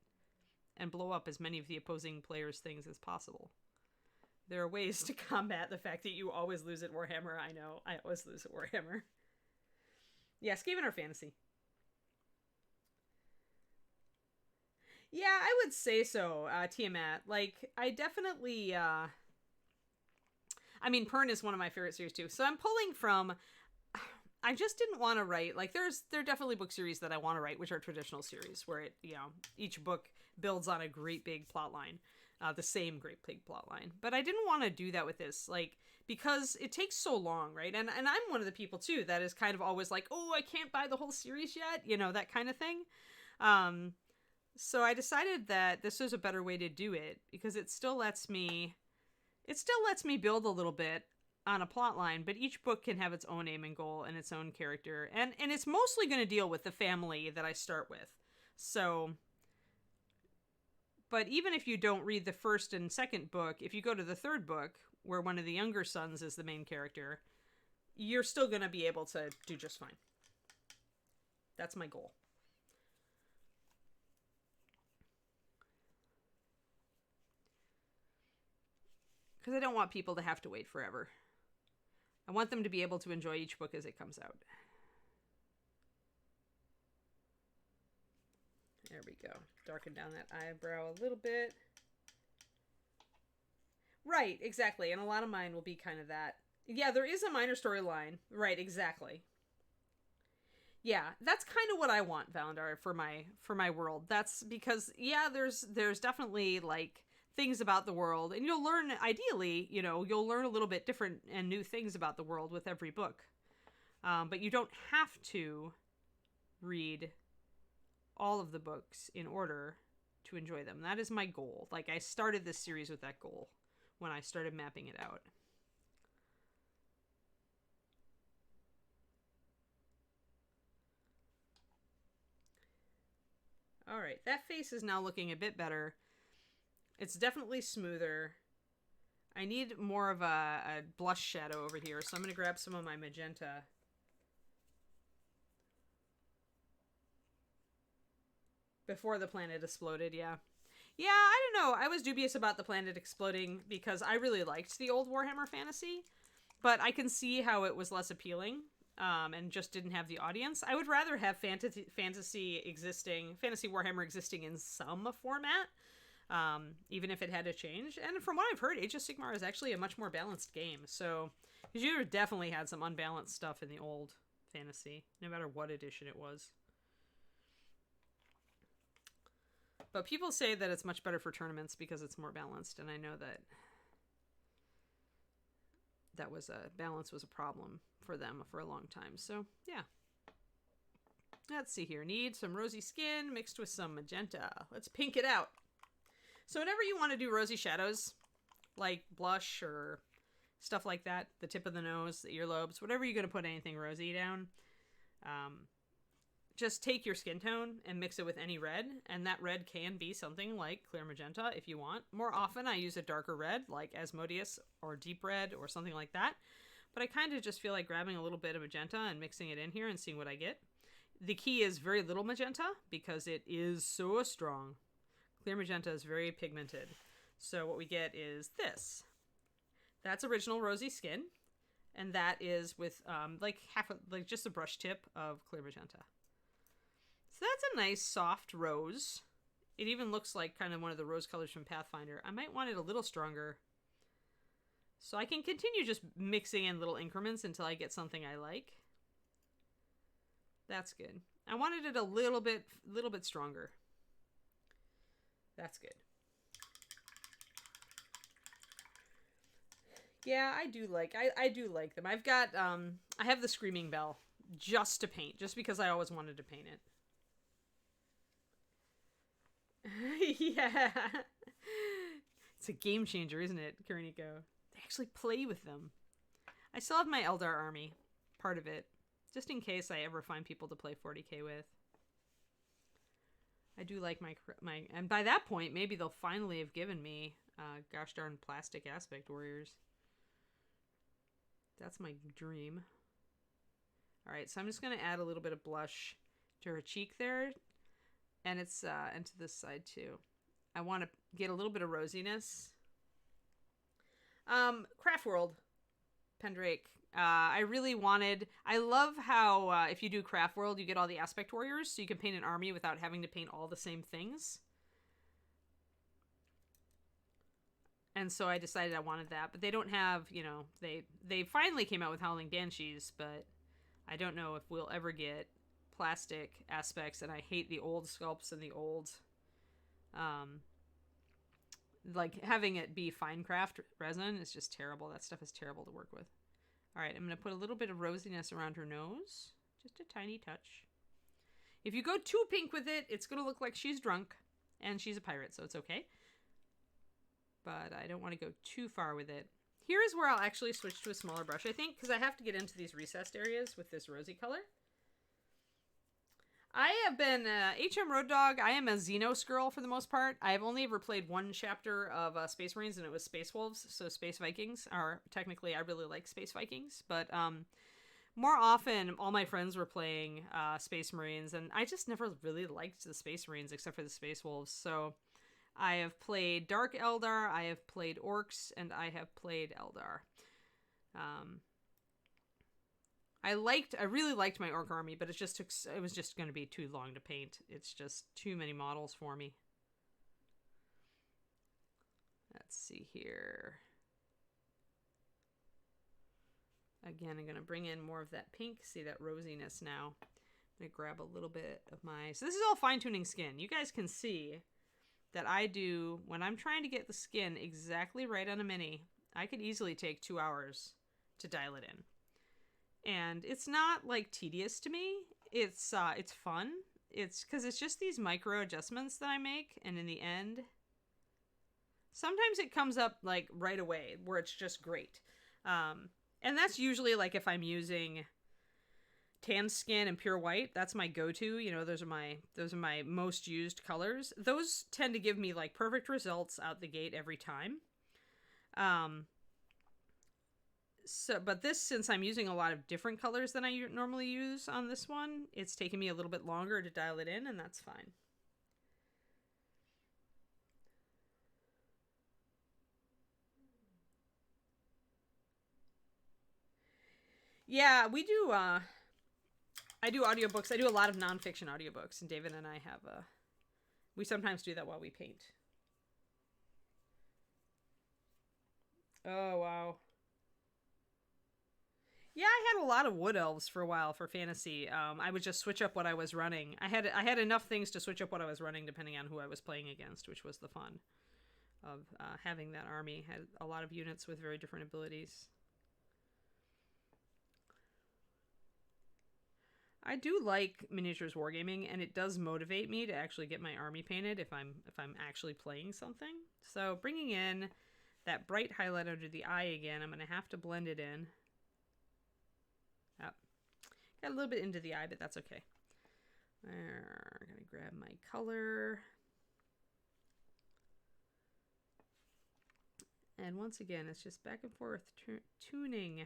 and blow up as many of the opposing players' things as possible. There are ways to combat the fact that you always lose at Warhammer. I know, I always lose at Warhammer. Yeah, Skaven are fantasy. Yeah, I would say so, Tiamat. Like, I definitely, Pern is one of my favorite series too. So I'm pulling from, I just didn't want to write, like, there are definitely book series that I want to write, which are traditional series, where each book builds on a great big plot line, the same great big plot line. But I didn't want to do that with this, like, because it takes so long, right? And I'm one of the people too that is kind of always like, oh, I can't buy the whole series yet, that kind of thing. So I decided that this was a better way to do it because it still lets me build a little bit on a plot line, but each book can have its own aim and goal and its own character. And it's mostly going to deal with the family that I start with. So, but even if you don't read the first and second book, if you go to the third book, where one of the younger sons is the main character, you're still going to be able to do just fine. That's my goal. Because I don't want people to have to wait forever. I want them to be able to enjoy each book as it comes out. There we go. Darken down that eyebrow a little bit. Right, exactly. And a lot of mine will be kind of that. Yeah, there is a minor storyline. Right, exactly. Yeah, that's kind of what I want, Valandar, for my world. That's because, yeah, there's definitely, like, things about the world. And you'll learn, ideally, you know, you'll learn a little bit different and new things about the world with every book. But you don't have to read all of the books in order to enjoy them. That is my goal. Like, I started this series with that goal when I started mapping it out. All right, that face is now looking a bit better. It's definitely smoother. I need more of a blush shadow over here, so I'm going to grab some of my magenta. Before the planet exploded, yeah. Yeah, I don't know. I was dubious about the planet exploding because I really liked the old Warhammer fantasy, but I can see how it was less appealing and just didn't have the audience. I would rather have fantasy Warhammer existing in some format, even if it had to change. And from what I've heard, Age of Sigmar is actually a much more balanced game. So, because you definitely had some unbalanced stuff in the old fantasy, no matter what edition it was. But people say that it's much better for tournaments because it's more balanced, and I know that balance was a problem for them for a long time. So, yeah. Let's see here. Need some rosy skin mixed with some magenta. Let's pink it out. So whenever you want to do rosy shadows, like blush or stuff like that, the tip of the nose, the earlobes, whatever you're going to put anything rosy down, just take your skin tone and mix it with any red, and that red can be something like clear magenta if you want. More often I use a darker red like Asmodeus or deep red or something like that, but I kind of just feel like grabbing a little bit of magenta and mixing it in here and seeing what I get. The key is very little magenta because it is so strong. Clear magenta is very pigmented. So what we get is this. That's original rosy skin, and that is with like just a brush tip of clear magenta. So that's a nice soft rose. It even looks like kind of one of the rose colors from Pathfinder. I might want it a little stronger. So I can continue just mixing in little increments until I get something I like. That's good. I wanted it a little bit stronger. That's good. Yeah, I do like them. I've got I have the Screaming Bell just to paint, just because I always wanted to paint it. Yeah. It's a game changer, isn't it, Kuroniko? They actually play with them. I still have my Eldar army, part of it, just in case I ever find people to play 40k with. I do like my and by that point, maybe they'll finally have given me gosh darn plastic aspect warriors. That's my dream. All right, so I'm just going to add a little bit of blush to her cheek there. And it's and to this side too. I want to get a little bit of rosiness. Craft World, Pendrake. I really wanted. I love how if you do Craft World, you get all the aspect warriors, so you can paint an army without having to paint all the same things. And so I decided I wanted that, but they don't have. You know, they finally came out with Howling Banshees, but I don't know if we'll ever get plastic aspects, and I hate the old sculpts and the old like having it be fine craft resin is just terrible. That stuff is terrible to work with. All right, I'm going to put a little bit of rosiness around her nose, just a tiny touch. If you go too pink with it, it's going to look like she's drunk, And she's a pirate, so it's okay. But I don't want to go too far with it. Here is where I'll actually switch to a smaller brush, I think, because I have to get into these recessed areas with this rosy color. I have been HM Road Dog. I am a Xenos girl for the most part. I have only ever played one chapter of Space Marines, and it was Space Wolves. So Space Vikings are technically, I really like Space Vikings, but more often all my friends were playing Space Marines, and I just never really liked the Space Marines except for the Space Wolves. So I have played Dark Eldar, I have played Orcs, and I have played Eldar. I really liked my Orc army, but it was just going to be too long to paint. It's just too many models for me. Let's see here. Again, I'm going to bring in more of that pink. See that rosiness now. I'm going to grab a little bit of my... So this is all fine-tuning skin. You guys can see that I do, when I'm trying to get the skin exactly right on a mini, I could easily take 2 hours to dial it in. And it's not like tedious to me. It's fun. It's because it's just these micro adjustments that I make, and in the end, sometimes it comes up like right away where it's just great. And that's usually like if I'm using tan skin and pure white. That's my go-to. You know, those are my most used colors. Those tend to give me like perfect results out the gate every time. But this, since I'm using a lot of different colors than I normally use on this one, it's taking me a little bit longer to dial it in, and that's fine. Yeah, we do, I do audiobooks. I do a lot of nonfiction audiobooks, and David and I have, we sometimes do that while we paint. Oh, wow. Yeah, I had a lot of wood elves for a while for fantasy. I would just switch up what I was running. I had enough things to switch up what I was running depending on who I was playing against, which was the fun of having that army. Had a lot of units with very different abilities. I do like miniatures wargaming, and it does motivate me to actually get my army painted if I'm actually playing something. So bringing in that bright highlight under the eye again, I'm going to have to blend it in. Yep. Got a little bit into the eye, but that's okay. There, I'm going to grab my color. And once again, it's just back and forth tuning.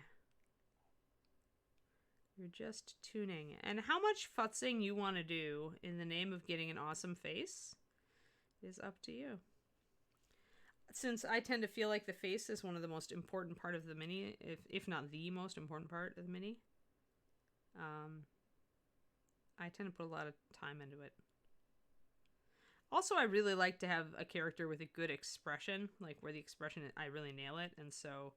You're just tuning. And how much futzing you want to do in the name of getting an awesome face is up to you. Since I tend to feel like the face is one of the most important part of the mini, if not the most important part of the mini, I tend to put a lot of time into it. Also, I really like to have a character with a good expression, like where the expression, I really nail it. And so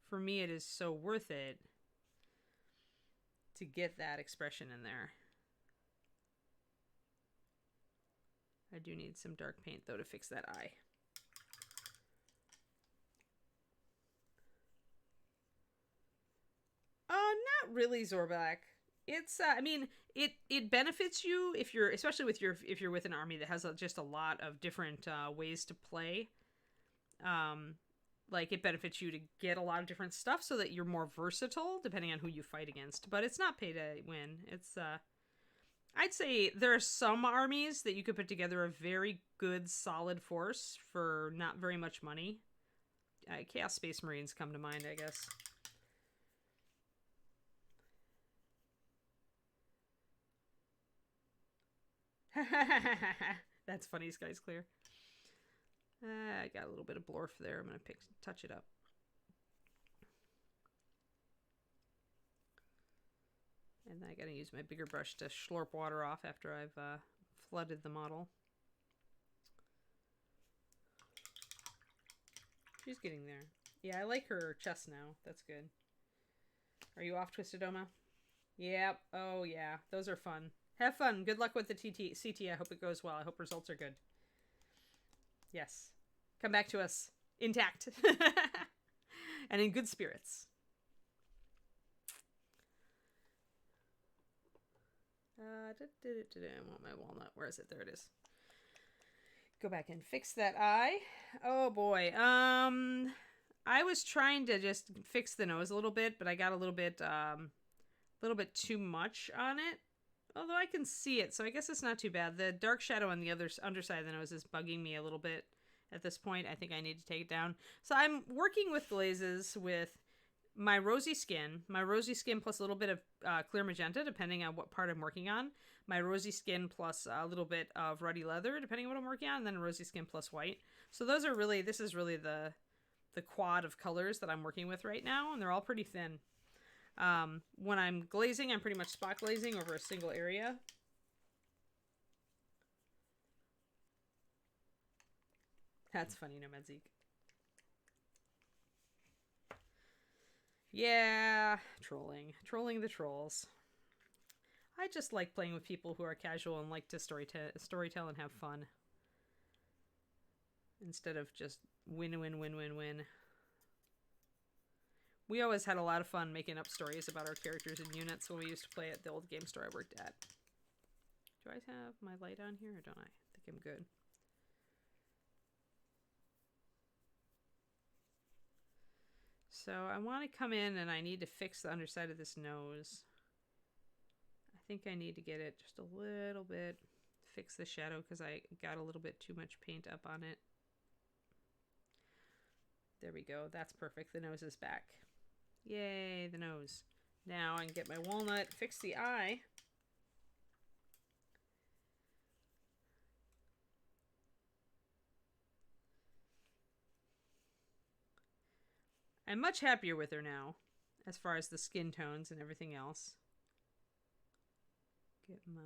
for me, it is so worth it to get that expression in there. I do need some dark paint, though, to fix that eye. Not really, Zorback. It's, I mean, it benefits you if you're, especially with if you're with an army that has just a lot of different ways to play. Like, it benefits you to get a lot of different stuff so that you're more versatile depending on who you fight against. But it's not pay to win. It's, I'd say there are some armies that you could put together a very good, solid force for not very much money. Chaos Space Marines come to mind, I guess. That's funny, Sky's clear. I got a little bit of blorf there. I'm going to touch it up. And then I got to use my bigger brush to slurp water off after I've flooded the model. She's getting there. Yeah, I like her chest now. That's good. Are you off, Twisted Oma? Yep. Oh, yeah. Those are fun. Have fun. Good luck with the CT. I hope it goes well. I hope results are good. Yes. Come back to us intact and in good spirits. I want my walnut. Where is it? There it is. Go back and fix that eye. Oh boy. I was trying to just fix the nose a little bit, but I got a little bit too much on it. Although I can see it, so I guess it's not too bad. The dark shadow on the other underside of the nose is bugging me a little bit at this point. I think I need to take it down. So I'm working with glazes with my rosy skin plus a little bit of clear magenta, depending on what part I'm working on. My rosy skin plus a little bit of ruddy leather, depending on what I'm working on, and then rosy skin plus white. So those are really, this is really the quad of colors that I'm working with right now, and they're all pretty thin. When I'm glazing, I'm pretty much spot glazing over a single area. That's funny, Nomad Zeke. Yeah, trolling the trolls. I just like playing with people who are casual and like to storytell and have fun, instead of just win. We always had a lot of fun making up stories about our characters and units when we used to play at the old game store I worked at. Do I have my light on here or don't I? I think I'm good. So I want to come in and I need to fix the underside of this nose. I think I need to get it just a little bit, fix the shadow because I got a little bit too much paint up on it. There we go. That's perfect. The nose is back. Yay, the nose. Now I can get my walnut, fix the eye. I'm much happier with her now, as far as the skin tones and everything else. Get my,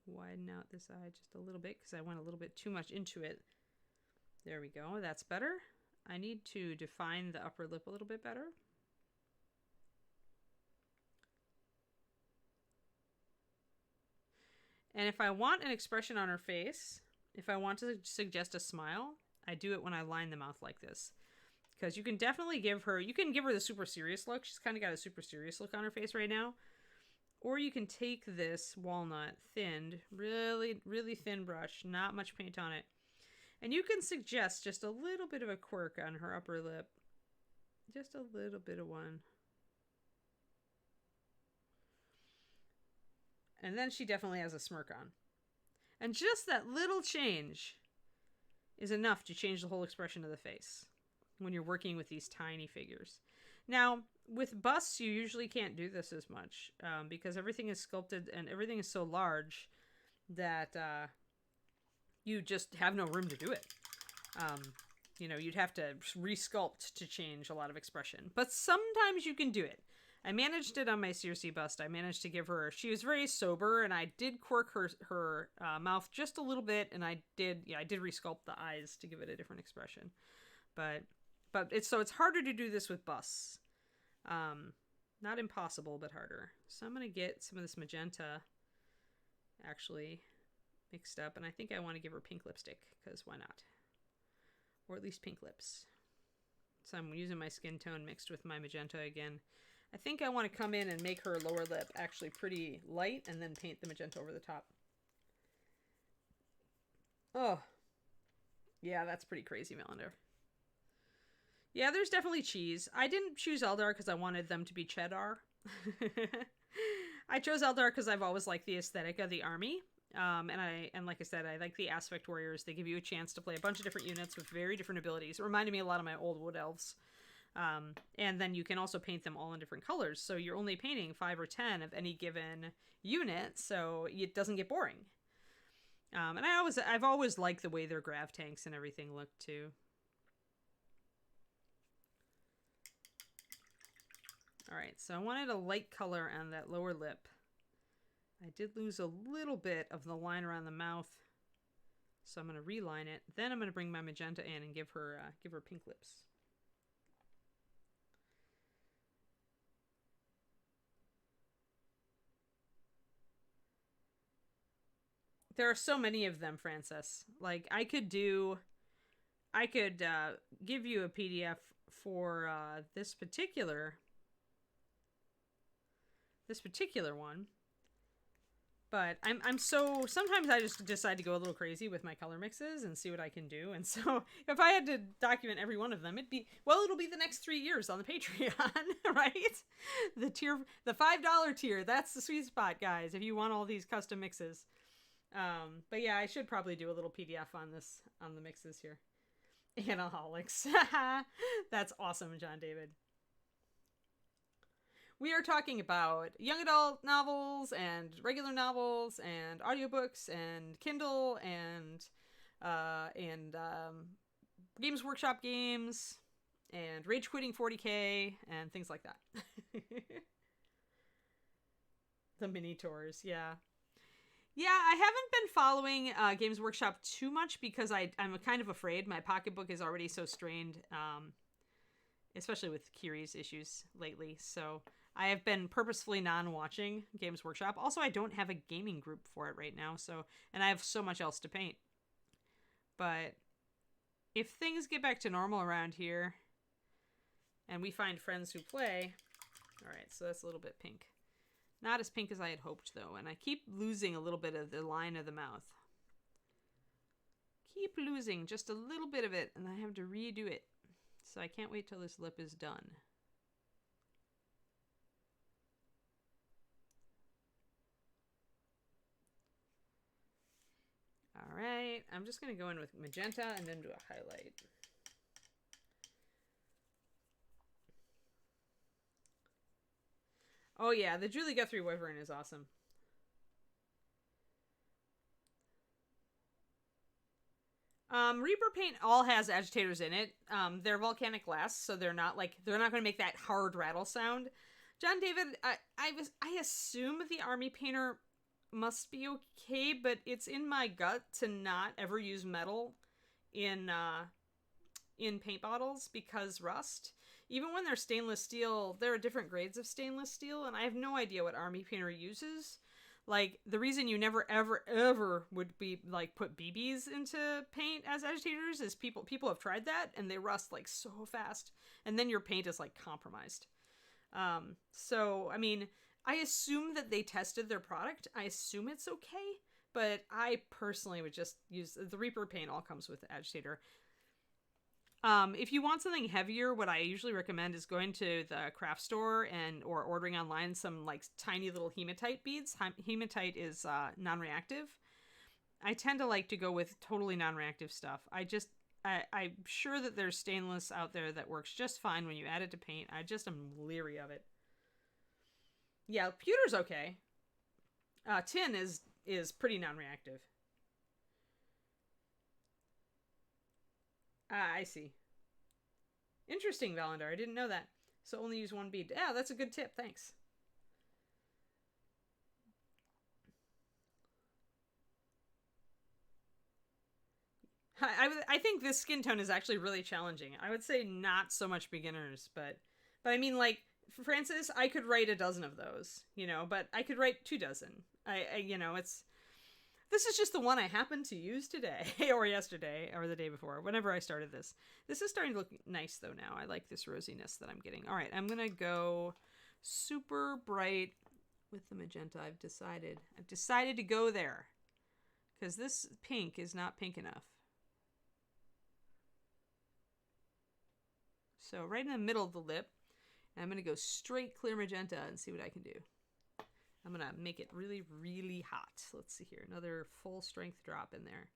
widen out this eye just a little bit, because I went a little bit too much into it. There we go, that's better. I need to define the upper lip a little bit better. And if I want an expression on her face, if I want to suggest a smile, I do it when I line the mouth like this. Because you can definitely give her, the super serious look. She's kind of got a super serious look on her face right now. Or you can take this walnut, thinned, really, really thin brush, not much paint on it. And you can suggest just a little bit of a quirk on her upper lip. Just a little bit of one. And then she definitely has a smirk on. And just that little change is enough to change the whole expression of the face when you're working with these tiny figures. Now, with busts, you usually can't do this as much because everything is sculpted and everything is so large that you just have no room to do it. You know, you'd have to resculpt to change a lot of expression. But sometimes you can do it. I managed it on my Circe bust. I managed to give her, she was very sober, and I did quirk her mouth just a little bit, and I did resculpt the eyes to give it a different expression. But it's harder to do this with busts. Not impossible, but harder. So I'm going to get some of this magenta actually mixed up, and I think I want to give her pink lipstick, because why not? Or at least pink lips. So I'm using my skin tone mixed with my magenta again. I think I want to come in and make her lower lip actually pretty light, and then paint the magenta over the top. Oh. Yeah, that's pretty crazy, Melander. Yeah, there's definitely cheese. I didn't choose Eldar because I wanted them to be cheddar. I chose Eldar because I've always liked the aesthetic of the army. And like I said, I like the aspect warriors. They give you a chance to play a bunch of different units with very different abilities. It reminded me a lot of my old wood elves. And then you can also paint them all in different colors. So you're only painting 5 or 10 of any given unit, so it doesn't get boring. And I've always liked the way their grav tanks and everything look too. Alright, so I wanted a light color on that lower lip. I did lose a little bit of the line around the mouth, so I'm going to reline it. Then I'm going to bring my magenta in and give her pink lips. There are so many of them, Frances. Like, I could give you a PDF for this particular one. But I'm so, sometimes I just decide to go a little crazy with my color mixes and see what I can do. And so if I had to document every one of them, it'll be the next 3 years on the Patreon, right? The $5 tier, that's the sweet spot, guys, if you want all these custom mixes. But yeah, I should probably do a little PDF on the mixes here. Anaholics. That's awesome, John David. We are talking about young adult novels and regular novels and audiobooks and Kindle and Games Workshop games and Rage Quitting 40K and things like that. The mini tours, yeah. Yeah, I haven't been following Games Workshop too much because I'm kind of afraid. My pocketbook is already so strained, especially with Kiri's issues lately. So I have been purposefully non-watching Games Workshop. Also, I don't have a gaming group for it right now, and I have so much else to paint. But if things get back to normal around here, and we find friends who play... Alright, so that's a little bit pink. Not as pink as I had hoped, though, and I keep losing a little bit of the line of the mouth. Keep losing just a little bit of it, and I have to redo it. So I can't wait till this lip is done. Alright, I'm just going to go in with magenta and then do a highlight. Oh yeah, the Julie Guthrie Wyvern is awesome. Reaper paint all has agitators in it. They're volcanic glass, so they're not going to make that hard rattle sound. John David, I assume the army painter must be okay, but it's in my gut to not ever use metal in paint bottles because rust. Even when they're stainless steel, there are different grades of stainless steel, and I have no idea what army painter uses. Like, the reason you never, ever, ever would be, like, put BBs into paint as agitators is people have tried that, and they rust, like, so fast. And then your paint is, like, compromised. So, I mean, I assume that they tested their product. I assume it's okay, but I personally would just use... The Reaper paint all comes with agitator. If you want something heavier, what I usually recommend is going to the craft store or ordering online some like tiny little hematite beads. Hematite is non-reactive. I tend to like to go with totally non-reactive stuff. I'm sure that there's stainless out there that works just fine when you add it to paint. I just am leery of it. Yeah, pewter's okay. Tin is pretty non-reactive. I see. Interesting, Valendar. I didn't know that. So only use one bead. Yeah, that's a good tip. Thanks. I think this skin tone is actually really challenging. I would say not so much beginners, but I mean, like, Francis, I could write a dozen of those, but I could write 2 dozen. This is just the one I happened to use today, or yesterday, or the day before, whenever I started this. This is starting to look nice, though, now. I like this rosiness that I'm getting. All right, I'm going to go super bright with the magenta. I've decided to go there, because this pink is not pink enough. So right in the middle of the lip, and I'm going to go straight clear magenta and see what I can do. I'm going to make it really, really hot. Let's see here. Another full strength drop in there.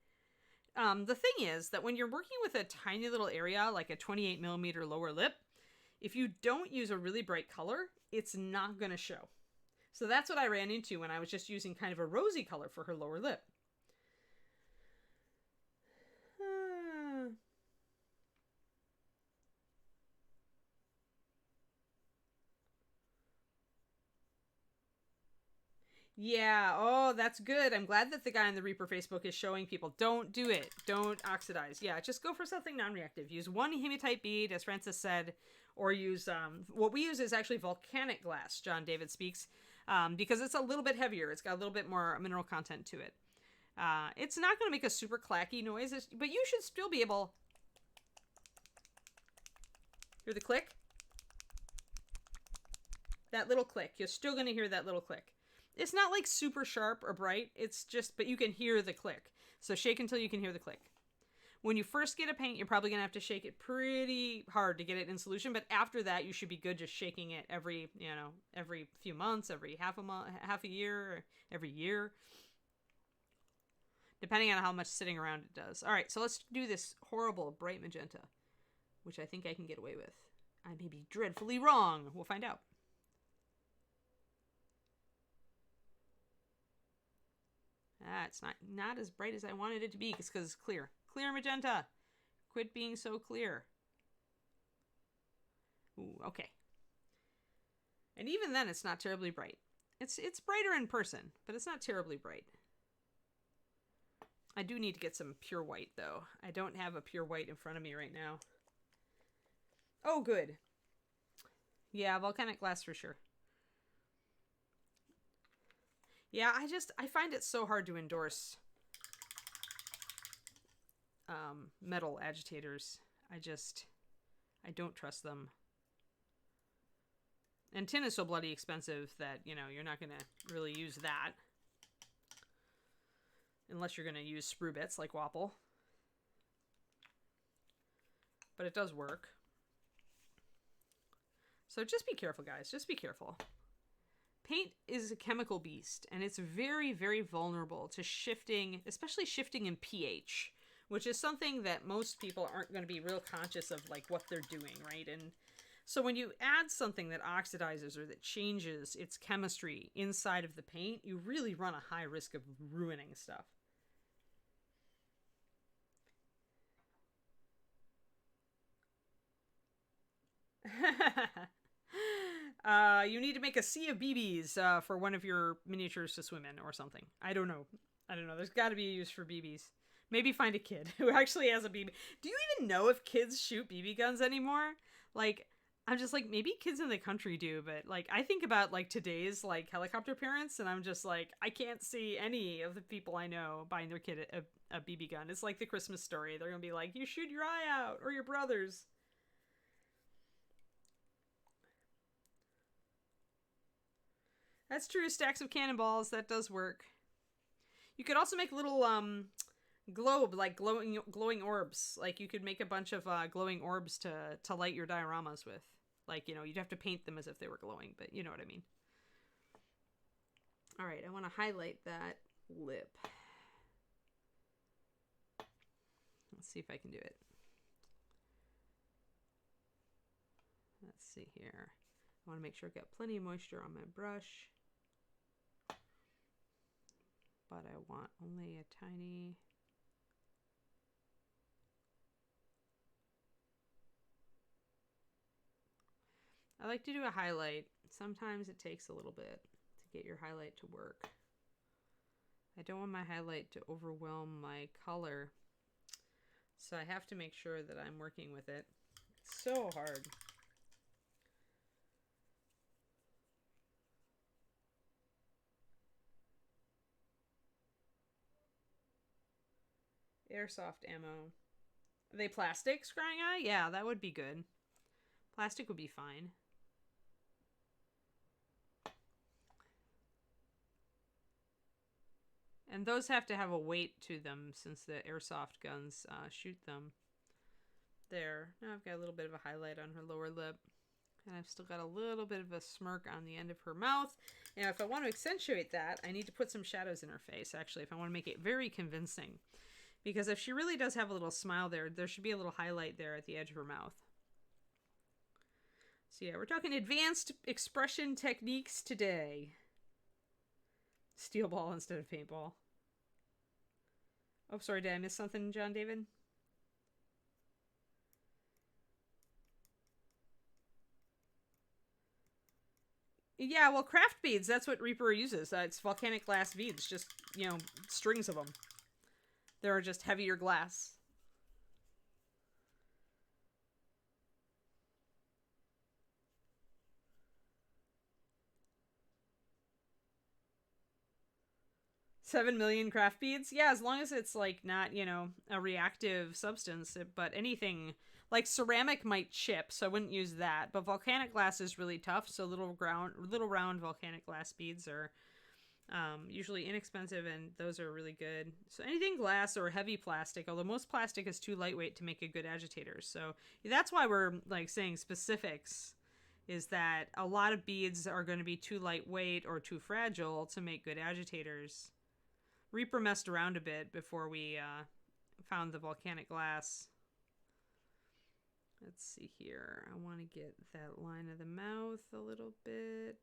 The thing is that when you're working with a tiny little area, like a 28 millimeter lower lip, if you don't use a really bright color, it's not going to show. So that's what I ran into when I was just using kind of a rosy color for her lower lip. Yeah, oh, that's good. I'm glad that the guy on the Reaper Facebook is showing people, don't do it. Don't oxidize. Yeah, just go for something non-reactive. Use one hematite bead, as Francis said, or use, what we use is actually volcanic glass, John David speaks, because it's a little bit heavier. It's got a little bit more mineral content to it. It's not going to make a super clacky noise, but you should still be able... Hear the click? That little click. You're still going to hear that little click. It's not like super sharp or bright. It's just, but you can hear the click. So shake until you can hear the click. When you first get a paint, you're probably going to have to shake it pretty hard to get it in solution. But after that, you should be good just shaking it every few months, every half a year, every year. Depending on how much sitting around it does. All right, so let's do this horrible bright magenta, which I think I can get away with. I may be dreadfully wrong. We'll find out. It's not as bright as I wanted it to be because it's clear. Clear magenta. Quit being so clear. Ooh, okay. And even then, it's not terribly bright. It's brighter in person, but it's not terribly bright. I do need to get some pure white, though. I don't have a pure white in front of me right now. Oh, good. Yeah, volcanic glass for sure. Yeah, I find it so hard to endorse metal agitators. I don't trust them. And tin is so bloody expensive that, you're not going to really use that. Unless you're going to use sprue bits like Wapple. But it does work. So just be careful, guys. Just be careful. Paint is a chemical beast, and it's very, very vulnerable to shifting, especially shifting in pH, which is something that most people aren't going to be real conscious of, like, what they're doing, right? And so when you add something that oxidizes or that changes its chemistry inside of the paint, you really run a high risk of ruining stuff. You need to make a sea of BBs for one of your miniatures to swim in or something. I don't know. There's got to be a use for BBs. Maybe find a kid who actually has a BB. Do you even know if kids shoot BB guns anymore? Like, I'm just like, maybe kids in the country do, but like, I think about like today's like helicopter parents, and I'm just like, I can't see any of the people I know buying their kid a BB gun. It's like the Christmas Story. They're gonna be like, you shoot your eye out, or your brother's. That's true. Stacks of cannonballs. That does work. You could also make little globe, like glowing orbs. Like you could make a bunch of glowing orbs to light your dioramas with. Like, you'd have to paint them as if they were glowing, but you know what I mean. All right, I want to highlight that lip. Let's see if I can do it. Let's see here. I want to make sure I've got plenty of moisture on my brush. But I want only a tiny... I like to do a highlight. Sometimes it takes a little bit to get your highlight to work. I don't want my highlight to overwhelm my color. So I have to make sure that I'm working with it. It's so hard. Airsoft ammo. Are they plastic, Scrying Eye? Yeah, that would be good. Plastic would be fine. And those have to have a weight to them since the airsoft guns shoot them. There. Now I've got a little bit of a highlight on her lower lip. And I've still got a little bit of a smirk on the end of her mouth. Now, if I want to accentuate that, I need to put some shadows in her face, actually, if I want to make it very convincing. Because if she really does have a little smile there, there should be a little highlight there at the edge of her mouth. So yeah, we're talking advanced expression techniques today. Steel ball instead of paintball. Oh, sorry, did I miss something, John David? Yeah, well, craft beads, that's what Reaper uses. It's volcanic glass beads, just, strings of them. They're just heavier glass. $7 million craft beads? Yeah, as long as it's like not, a reactive substance, but anything like ceramic might chip, so I wouldn't use that. But volcanic glass is really tough, so little round volcanic glass beads are Usually inexpensive, and those are really good. So anything glass or heavy plastic, although most plastic is too lightweight to make a good agitator. So that's why we're like saying specifics, is that a lot of beads are going to be too lightweight or too fragile to make good agitators. Reaper messed around a bit before we found the volcanic glass. Let's see here. I want to get that line of the mouth a little bit.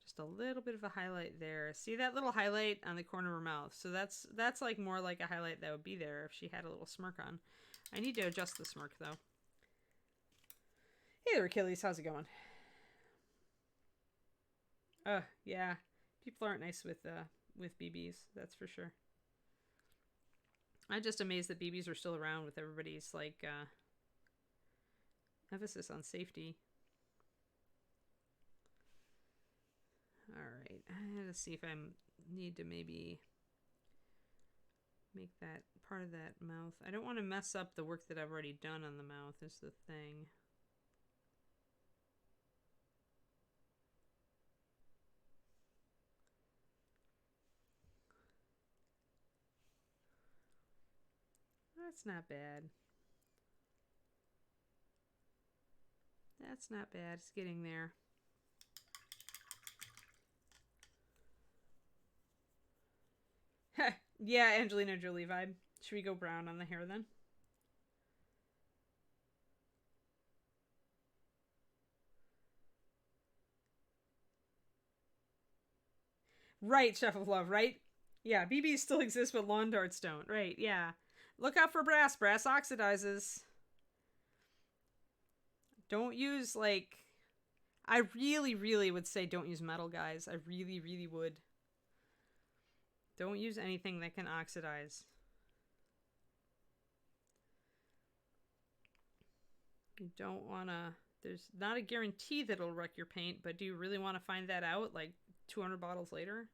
Just a little bit of a highlight there. See that little highlight on the corner of her mouth? So that's like more like a highlight that would be there if she had a little smirk on. I need to adjust the smirk though. Hey there, Achilles. How's it going? Yeah. People aren't nice with BBs. That's for sure. I'm just amazed that BBs are still around with everybody's like emphasis on safety. Alright, I gotta see if I need to maybe make that part of that mouth. I don't want to mess up the work that I've already done on the mouth is the thing. That's not bad. That's not bad. It's getting there. Yeah, Angelina Jolie vibe. Should we go brown on the hair then? Right, Chef of Love, right? Yeah, BBs still exist, but lawn darts don't. Right, yeah. Look out for brass. Brass oxidizes. Don't use, like... I really, really would say don't use metal, guys. I really, really would. Don't use anything that can oxidize. You don't want to... There's not a guarantee that it'll wreck your paint, but do you really want to find that out, like, 200 bottles later?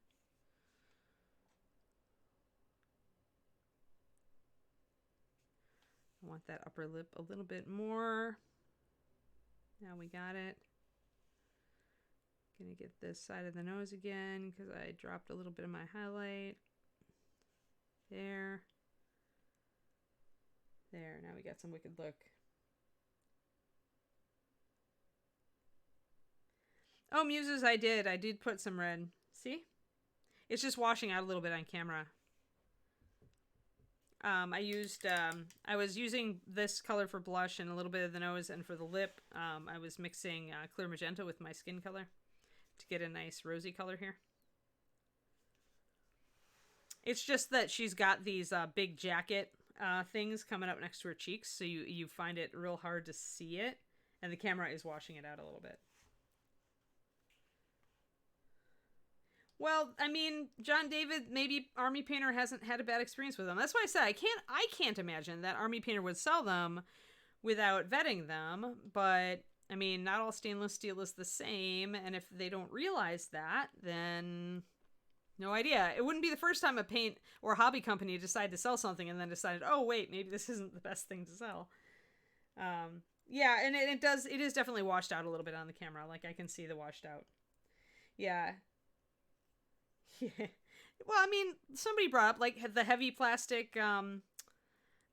I want that upper lip a little bit more. Now we got it. Gonna get this side of the nose again because I dropped a little bit of my highlight. There. There, now we got some wicked look. Oh, Muses, I did put some red. See? It's just washing out a little bit on camera. I was using this color for blush and a little bit of the nose, and for the lip, I was mixing clear magenta with my skin color to get a nice rosy color here. It's just that she's got these big jacket things coming up next to her cheeks, so you find it real hard to see it, and the camera is washing it out a little bit. Well, I mean, John David, maybe Army Painter hasn't had a bad experience with them. That's why I said I can't imagine that Army Painter would sell them without vetting them. But I mean, not all stainless steel is the same, and if they don't realize that, then no idea. It wouldn't be the first time a paint or hobby company decided to sell something and then decided, oh wait, maybe this isn't the best thing to sell. Yeah, and it is definitely washed out a little bit on the camera. Like I can see the washed out. Yeah. Yeah. Well, I mean, somebody brought up like the heavy plastic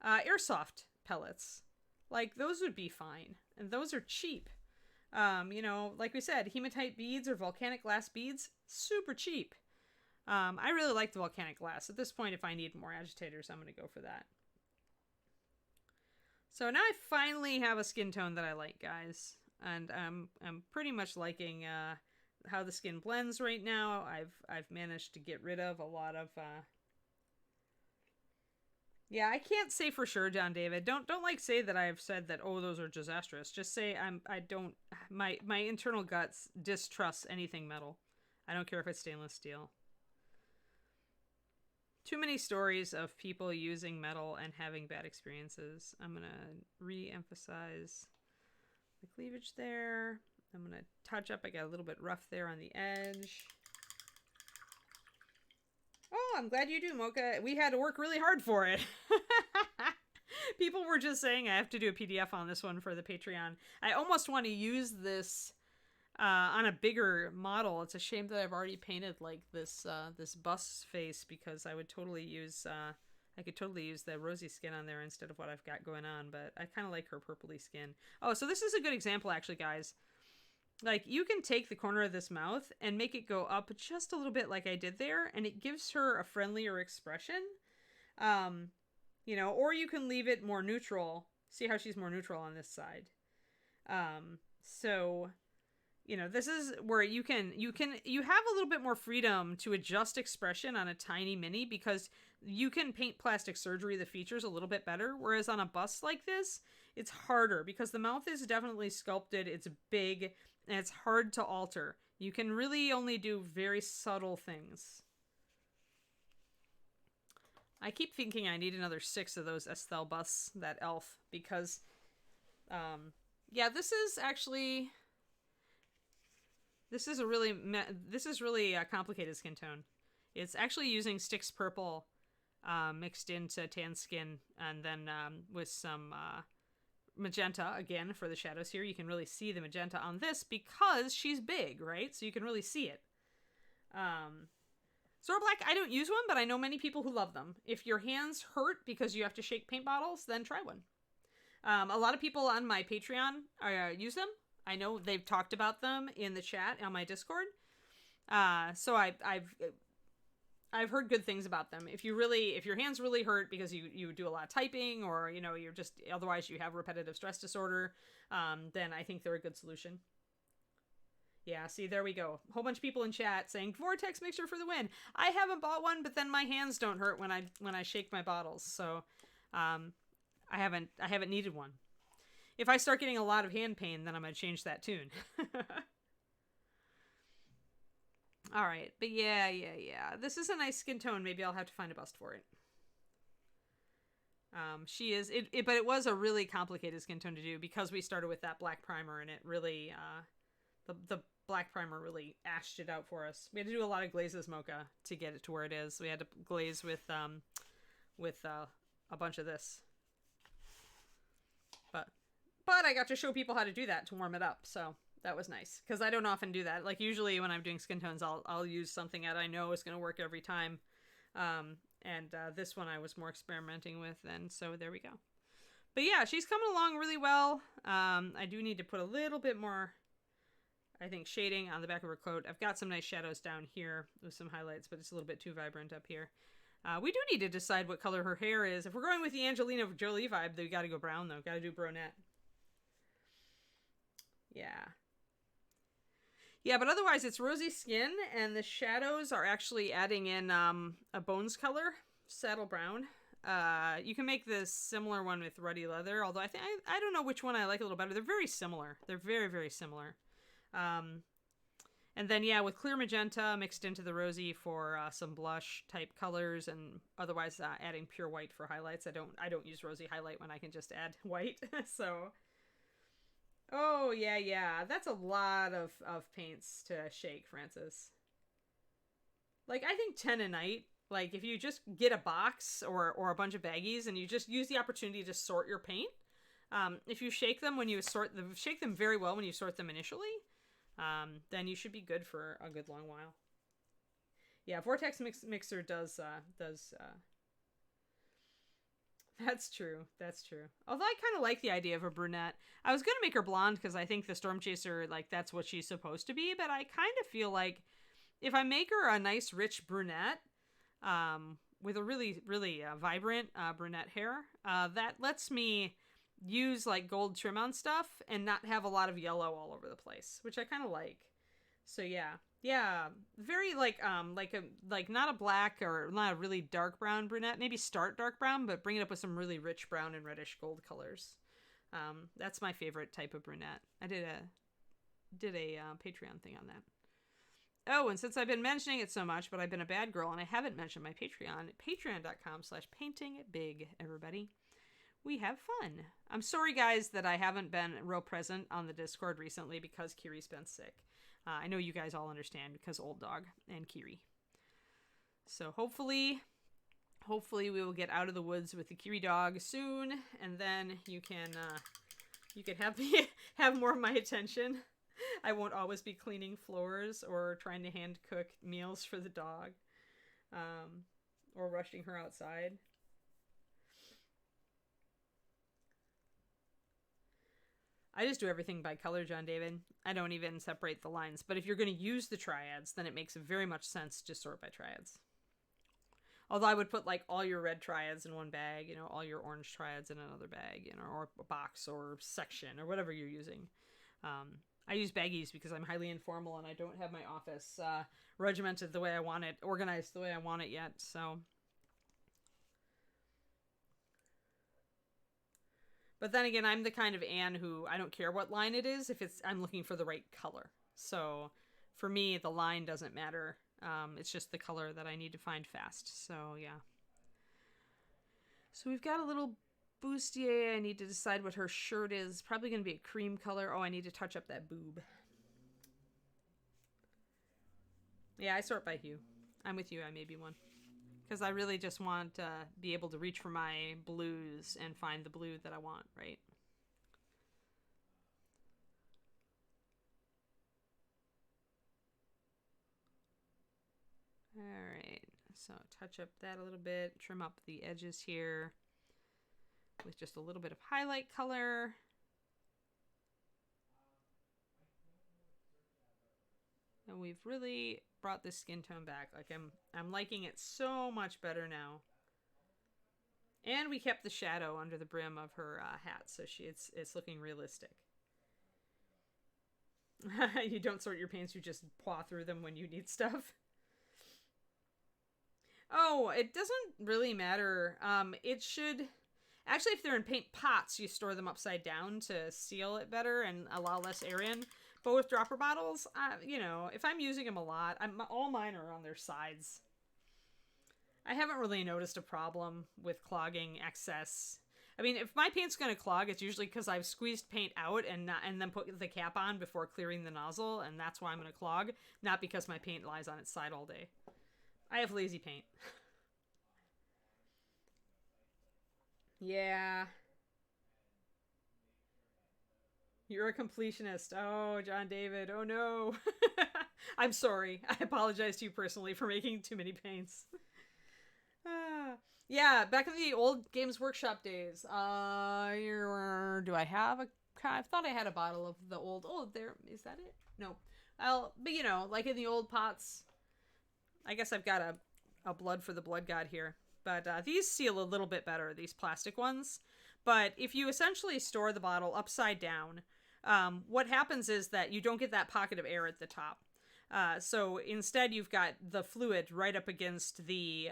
airsoft pellets. Like those would be fine, and those are cheap. You know, like we said, hematite beads or volcanic glass beads, super cheap. I really like the volcanic glass. At this point, if I need more agitators, I'm going to go for that. So now I finally have a skin tone that I like, guys, and I'm pretty much liking how the skin blends right now. I've managed to get rid of a lot of yeah, I can't say for sure, John David. Don't like say that I've said that, oh, those are disastrous. Just say my internal guts distrust anything metal. I don't care if it's stainless steel. Too many stories of people using metal and having bad experiences. I'm gonna re-emphasize the cleavage there. I'm going to touch up. I got a little bit rough there on the edge. Oh, I'm glad you do, Mocha. We had to work really hard for it. People were just saying I have to do a PDF on this one for the Patreon. I almost want to use this on a bigger model. It's a shame that I've already painted like this this bust face, because I would totally use I could totally use the rosy skin on there instead of what I've got going on, but I kind of like her purpley skin. Oh, so this is a good example actually, guys. Like, you can take the corner of this mouth and make it go up just a little bit like I did there, and it gives her a friendlier expression. You know, or you can leave it more neutral. See how she's more neutral on this side. So, you know, this is where you have a little bit more freedom to adjust expression on a tiny mini, because you can paint plastic surgery the features a little bit better. Whereas on a bust like this, it's harder because the mouth is definitely sculpted. It's big and it's hard to alter. You can really only do very subtle things. I keep thinking I need another 6 of those Estelle busts, that elf, because, yeah, this is really a complicated skin tone. It's actually using Styx Purple mixed into tan skin, and then with some magenta again for the shadows here. You can really see the magenta on this because she's big, right? So you can really see it. Star Black, I don't use one, but I know many people who love them. If your hands hurt because you have to shake paint bottles, then try one. A lot of people on my Patreon use them. I know they've talked about them in the chat on my Discord. So I've heard good things about them. If your hands really hurt because you do a lot of typing, or, you know, you're just, otherwise you have repetitive stress disorder, then I think they're a good solution. Yeah, see, there we go. A whole bunch of people in chat saying Vortex Mixer for the win. I haven't bought one, but then my hands don't hurt when I shake my bottles. So, I haven't needed one. If I start getting a lot of hand pain, then I'm going to change that tune. All right. But yeah. This is a nice skin tone. Maybe I'll have to find a bust for it. She is, but it was a really complicated skin tone to do because we started with that black primer, and it really, the black primer really ashed it out for us. We had to do a lot of glazes mocha to get it to where it is. We had to glaze with a bunch of this. But I got to show people how to do that to warm it up, so that was nice. Because I don't often do that. Like, usually when I'm doing skin tones, I'll use something that I know is going to work every time. And this one I was more experimenting with, and so there we go. But yeah, she's coming along really well. I do need to put a little bit more, I think, shading on the back of her coat. I've got some nice shadows down here with some highlights, but it's a little bit too vibrant up here. We do need to decide what color her hair is. If we're going with the Angelina Jolie vibe, then we got to go brown, though. Got to do brunette. Yeah, but otherwise it's rosy skin, and the shadows are actually adding in a bones color, saddle brown. You can make this similar one with ruddy leather, although I don't know which one I like a little better. They're very similar. They're very, very similar. And then, yeah, with clear magenta mixed into the rosy for some blush type colors, and otherwise adding pure white for highlights. I don't use rosy highlight when I can just add white. So, oh yeah, that's a lot of paints to shake, Francis. Like, I think 10 a night. Like, if you just get a box or a bunch of baggies and you just use the opportunity to sort your paint, if you shake them shake them very well when you sort them initially, then you should be good for a good long while. Yeah, Vortex Mixer does that's true. Although I kind of like the idea of a brunette. I was going to make her blonde because I think the StormChaser, like, that's what she's supposed to be, but I kind of feel like if I make her a nice rich brunette, with a really, really vibrant brunette hair, that lets me use like gold trim on stuff and not have a lot of yellow all over the place, which I kind of like. So yeah, very like not a black or not a really dark brown brunette. Maybe start dark brown, but bring it up with some really rich brown and reddish gold colors. That's my favorite type of brunette. I did a Patreon thing on that. Oh, and since I've been mentioning it so much, but I've been a bad girl and I haven't mentioned my Patreon, patreon.com/paintingbig, everybody. We have fun. I'm sorry, guys, that I haven't been real present on the Discord recently because Kiri's been sick. I know you guys all understand because old dog and Kiri. So hopefully we will get out of the woods with the Kiri dog soon, and then you can have more of my attention. I won't always be cleaning floors or trying to hand cook meals for the dog, or rushing her outside. I just do everything by color, John David. I don't even separate the lines. But if you're going to use the triads, then it makes very much sense to sort by triads. Although I would put like all your red triads in one bag, you know, all your orange triads in another bag, you know, or a box or section or whatever you're using. I use baggies because I'm highly informal and I don't have my office regimented the way I want it, organized the way I want it yet. So, but then again, I'm the kind of Anne who I don't care what line it is if it's I'm looking for the right color. So, for me, the line doesn't matter. It's just the color that I need to find fast. So, yeah. So we've got a little bustier. I need to decide what her shirt is. Probably going to be a cream color. Oh, I need to touch up that boob. Yeah, I sort by hue. I'm with you. I may be one. Because I really just want to be able to reach for my blues and find the blue that I want, right? Alright, so touch up that a little bit, trim up the edges here with just a little bit of highlight color. And we've really brought this skin tone back. Like I'm liking it so much better now. And we kept the shadow under the brim of her hat, so it's looking realistic. You don't sort your paints, you just paw through them when you need stuff. Oh, it doesn't really matter. It should... Actually, if they're in paint pots, you store them upside down to seal it better and allow less air in. But with dropper bottles, you know, if I'm using them a lot, all mine are on their sides. I haven't really noticed a problem with clogging excess. I mean, if my paint's going to clog, it's usually because I've squeezed paint out and then put the cap on before clearing the nozzle, and that's why I'm going to clog, not because my paint lies on its side all day. I have lazy paint. Yeah. You're a completionist. Oh, John David. Oh, no. I'm sorry. I apologize to you personally for making too many paints. Yeah, back in the old Games Workshop days. Do I have a... I thought I had a bottle of the old... Oh, there... Is that it? No. Well, but you know, like in the old pots... I guess I've got a blood for the blood god here. But these seal a little bit better, these plastic ones. But if you essentially store the bottle upside down, what happens is that you don't get that pocket of air at the top. So instead you've got the fluid right up against the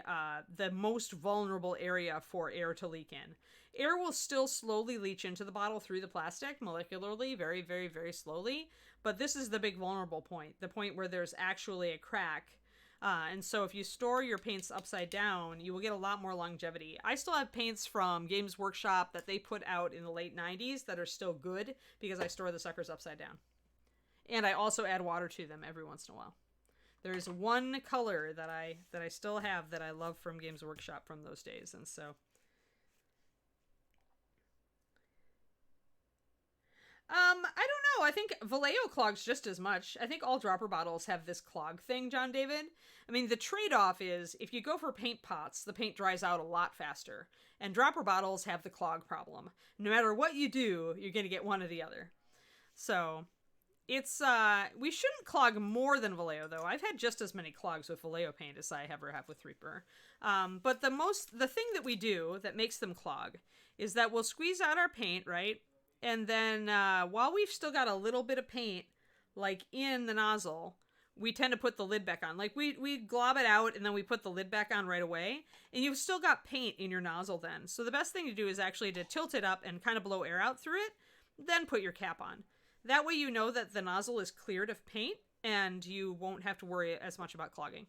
most vulnerable area for air to leak in. Air will still slowly leach into the bottle through the plastic, molecularly, very, very, very slowly. But this is the big vulnerable point, the point where there's actually a crack. And so if you store your paints upside down, you will get a lot more longevity. I still have paints from Games Workshop that they put out in the late 90s that are still good because I store the suckers upside down. And I also add water to them every once in a while. There's one color that I still have that I love from Games Workshop from those days, and so... I don't know. I think Vallejo clogs just as much. I think all dropper bottles have this clog thing, John David. I mean, the trade-off is if you go for paint pots, the paint dries out a lot faster. And dropper bottles have the clog problem. No matter what you do, you're going to get one or the other. So, it's, we shouldn't clog more than Vallejo, though. I've had just as many clogs with Vallejo paint as I ever have with Reaper. But the thing that we do that makes them clog is that we'll squeeze out our paint, right? And then while we've still got a little bit of paint, like, in the nozzle, we tend to put the lid back on. Like, we glob it out, and then we put the lid back on right away. And you've still got paint in your nozzle then. So the best thing to do is actually to tilt it up and kind of blow air out through it, then put your cap on. That way you know that the nozzle is cleared of paint, and you won't have to worry as much about clogging.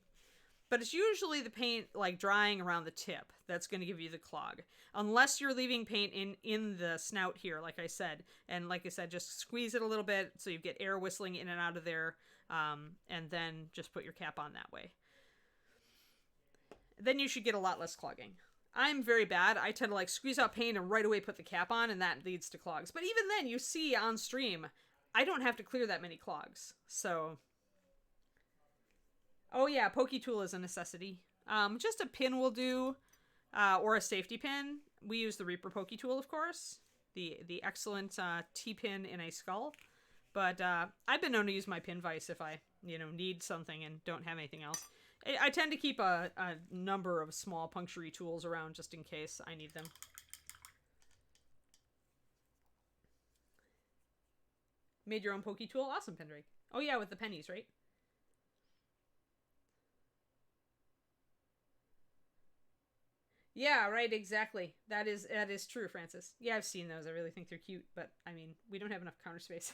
But it's usually the paint, like, drying around the tip that's going to give you the clog. Unless you're leaving paint in the snout here, like I said. And like I said, just squeeze it a little bit so you get air whistling in and out of there. And then just put your cap on that way. Then you should get a lot less clogging. I'm very bad. I tend to, like, squeeze out paint and right away put the cap on, and that leads to clogs. But even then, you see on stream, I don't have to clear that many clogs. So, oh yeah, Pokey Tool is a necessity. Just a pin will do, or a safety pin. We use the Reaper Pokey Tool, of course. The excellent T-pin in a skull. But I've been known to use my pin vise if I, need something and don't have anything else. I tend to keep a number of small punctury tools around just in case I need them. Made your own Pokey Tool? Awesome, Pendrake. Oh yeah, with the pennies, right? Yeah, right, exactly. That is true, Francis. Yeah, I've seen those. I really think they're cute, but I mean, we don't have enough counter space.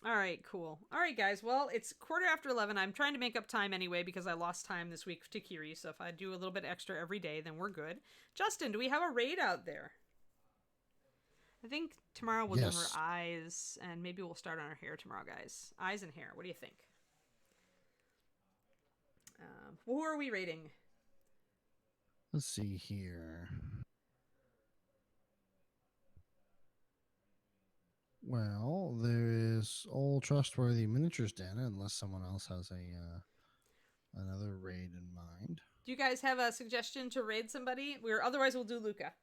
All right, cool. All right, guys. Well, it's 11:15. I'm trying to make up time anyway because I lost time this week to Kiri. So if I do a little bit extra every day, then we're good. Justin, do we have a raid out there? I think tomorrow we'll do her eyes, and maybe we'll start on her hair tomorrow, guys. Eyes and hair. What do you think? Who are we rating? Let's see here. Well, there is Old Trustworthy Miniatures Den, unless someone else has another raid in mind. Do you guys have a suggestion to raid somebody? Otherwise we'll do Luca.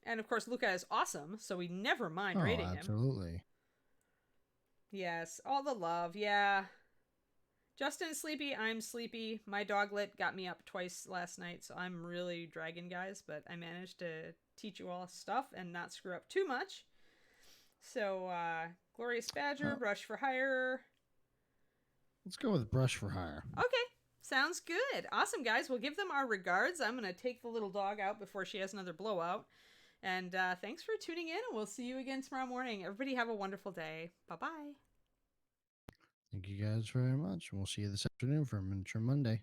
And of course, Luca is awesome, so we never mind raiding him. Absolutely. Yes, all the love. Yeah. Justin is sleepy. I'm sleepy. My doglet got me up twice last night, so I'm really dragging, guys. But I managed to teach you all stuff and not screw up too much. So, Glorious Badger, Brush for Hire. Let's go with Brush for Hire. Okay, sounds good. Awesome, guys. We'll give them our regards. I'm going to take the little dog out before she has another blowout. And thanks for tuning in, and we'll see you again tomorrow morning. Everybody have a wonderful day. Bye-bye. Thank you guys very much. We'll see you this afternoon for Miniature Monday.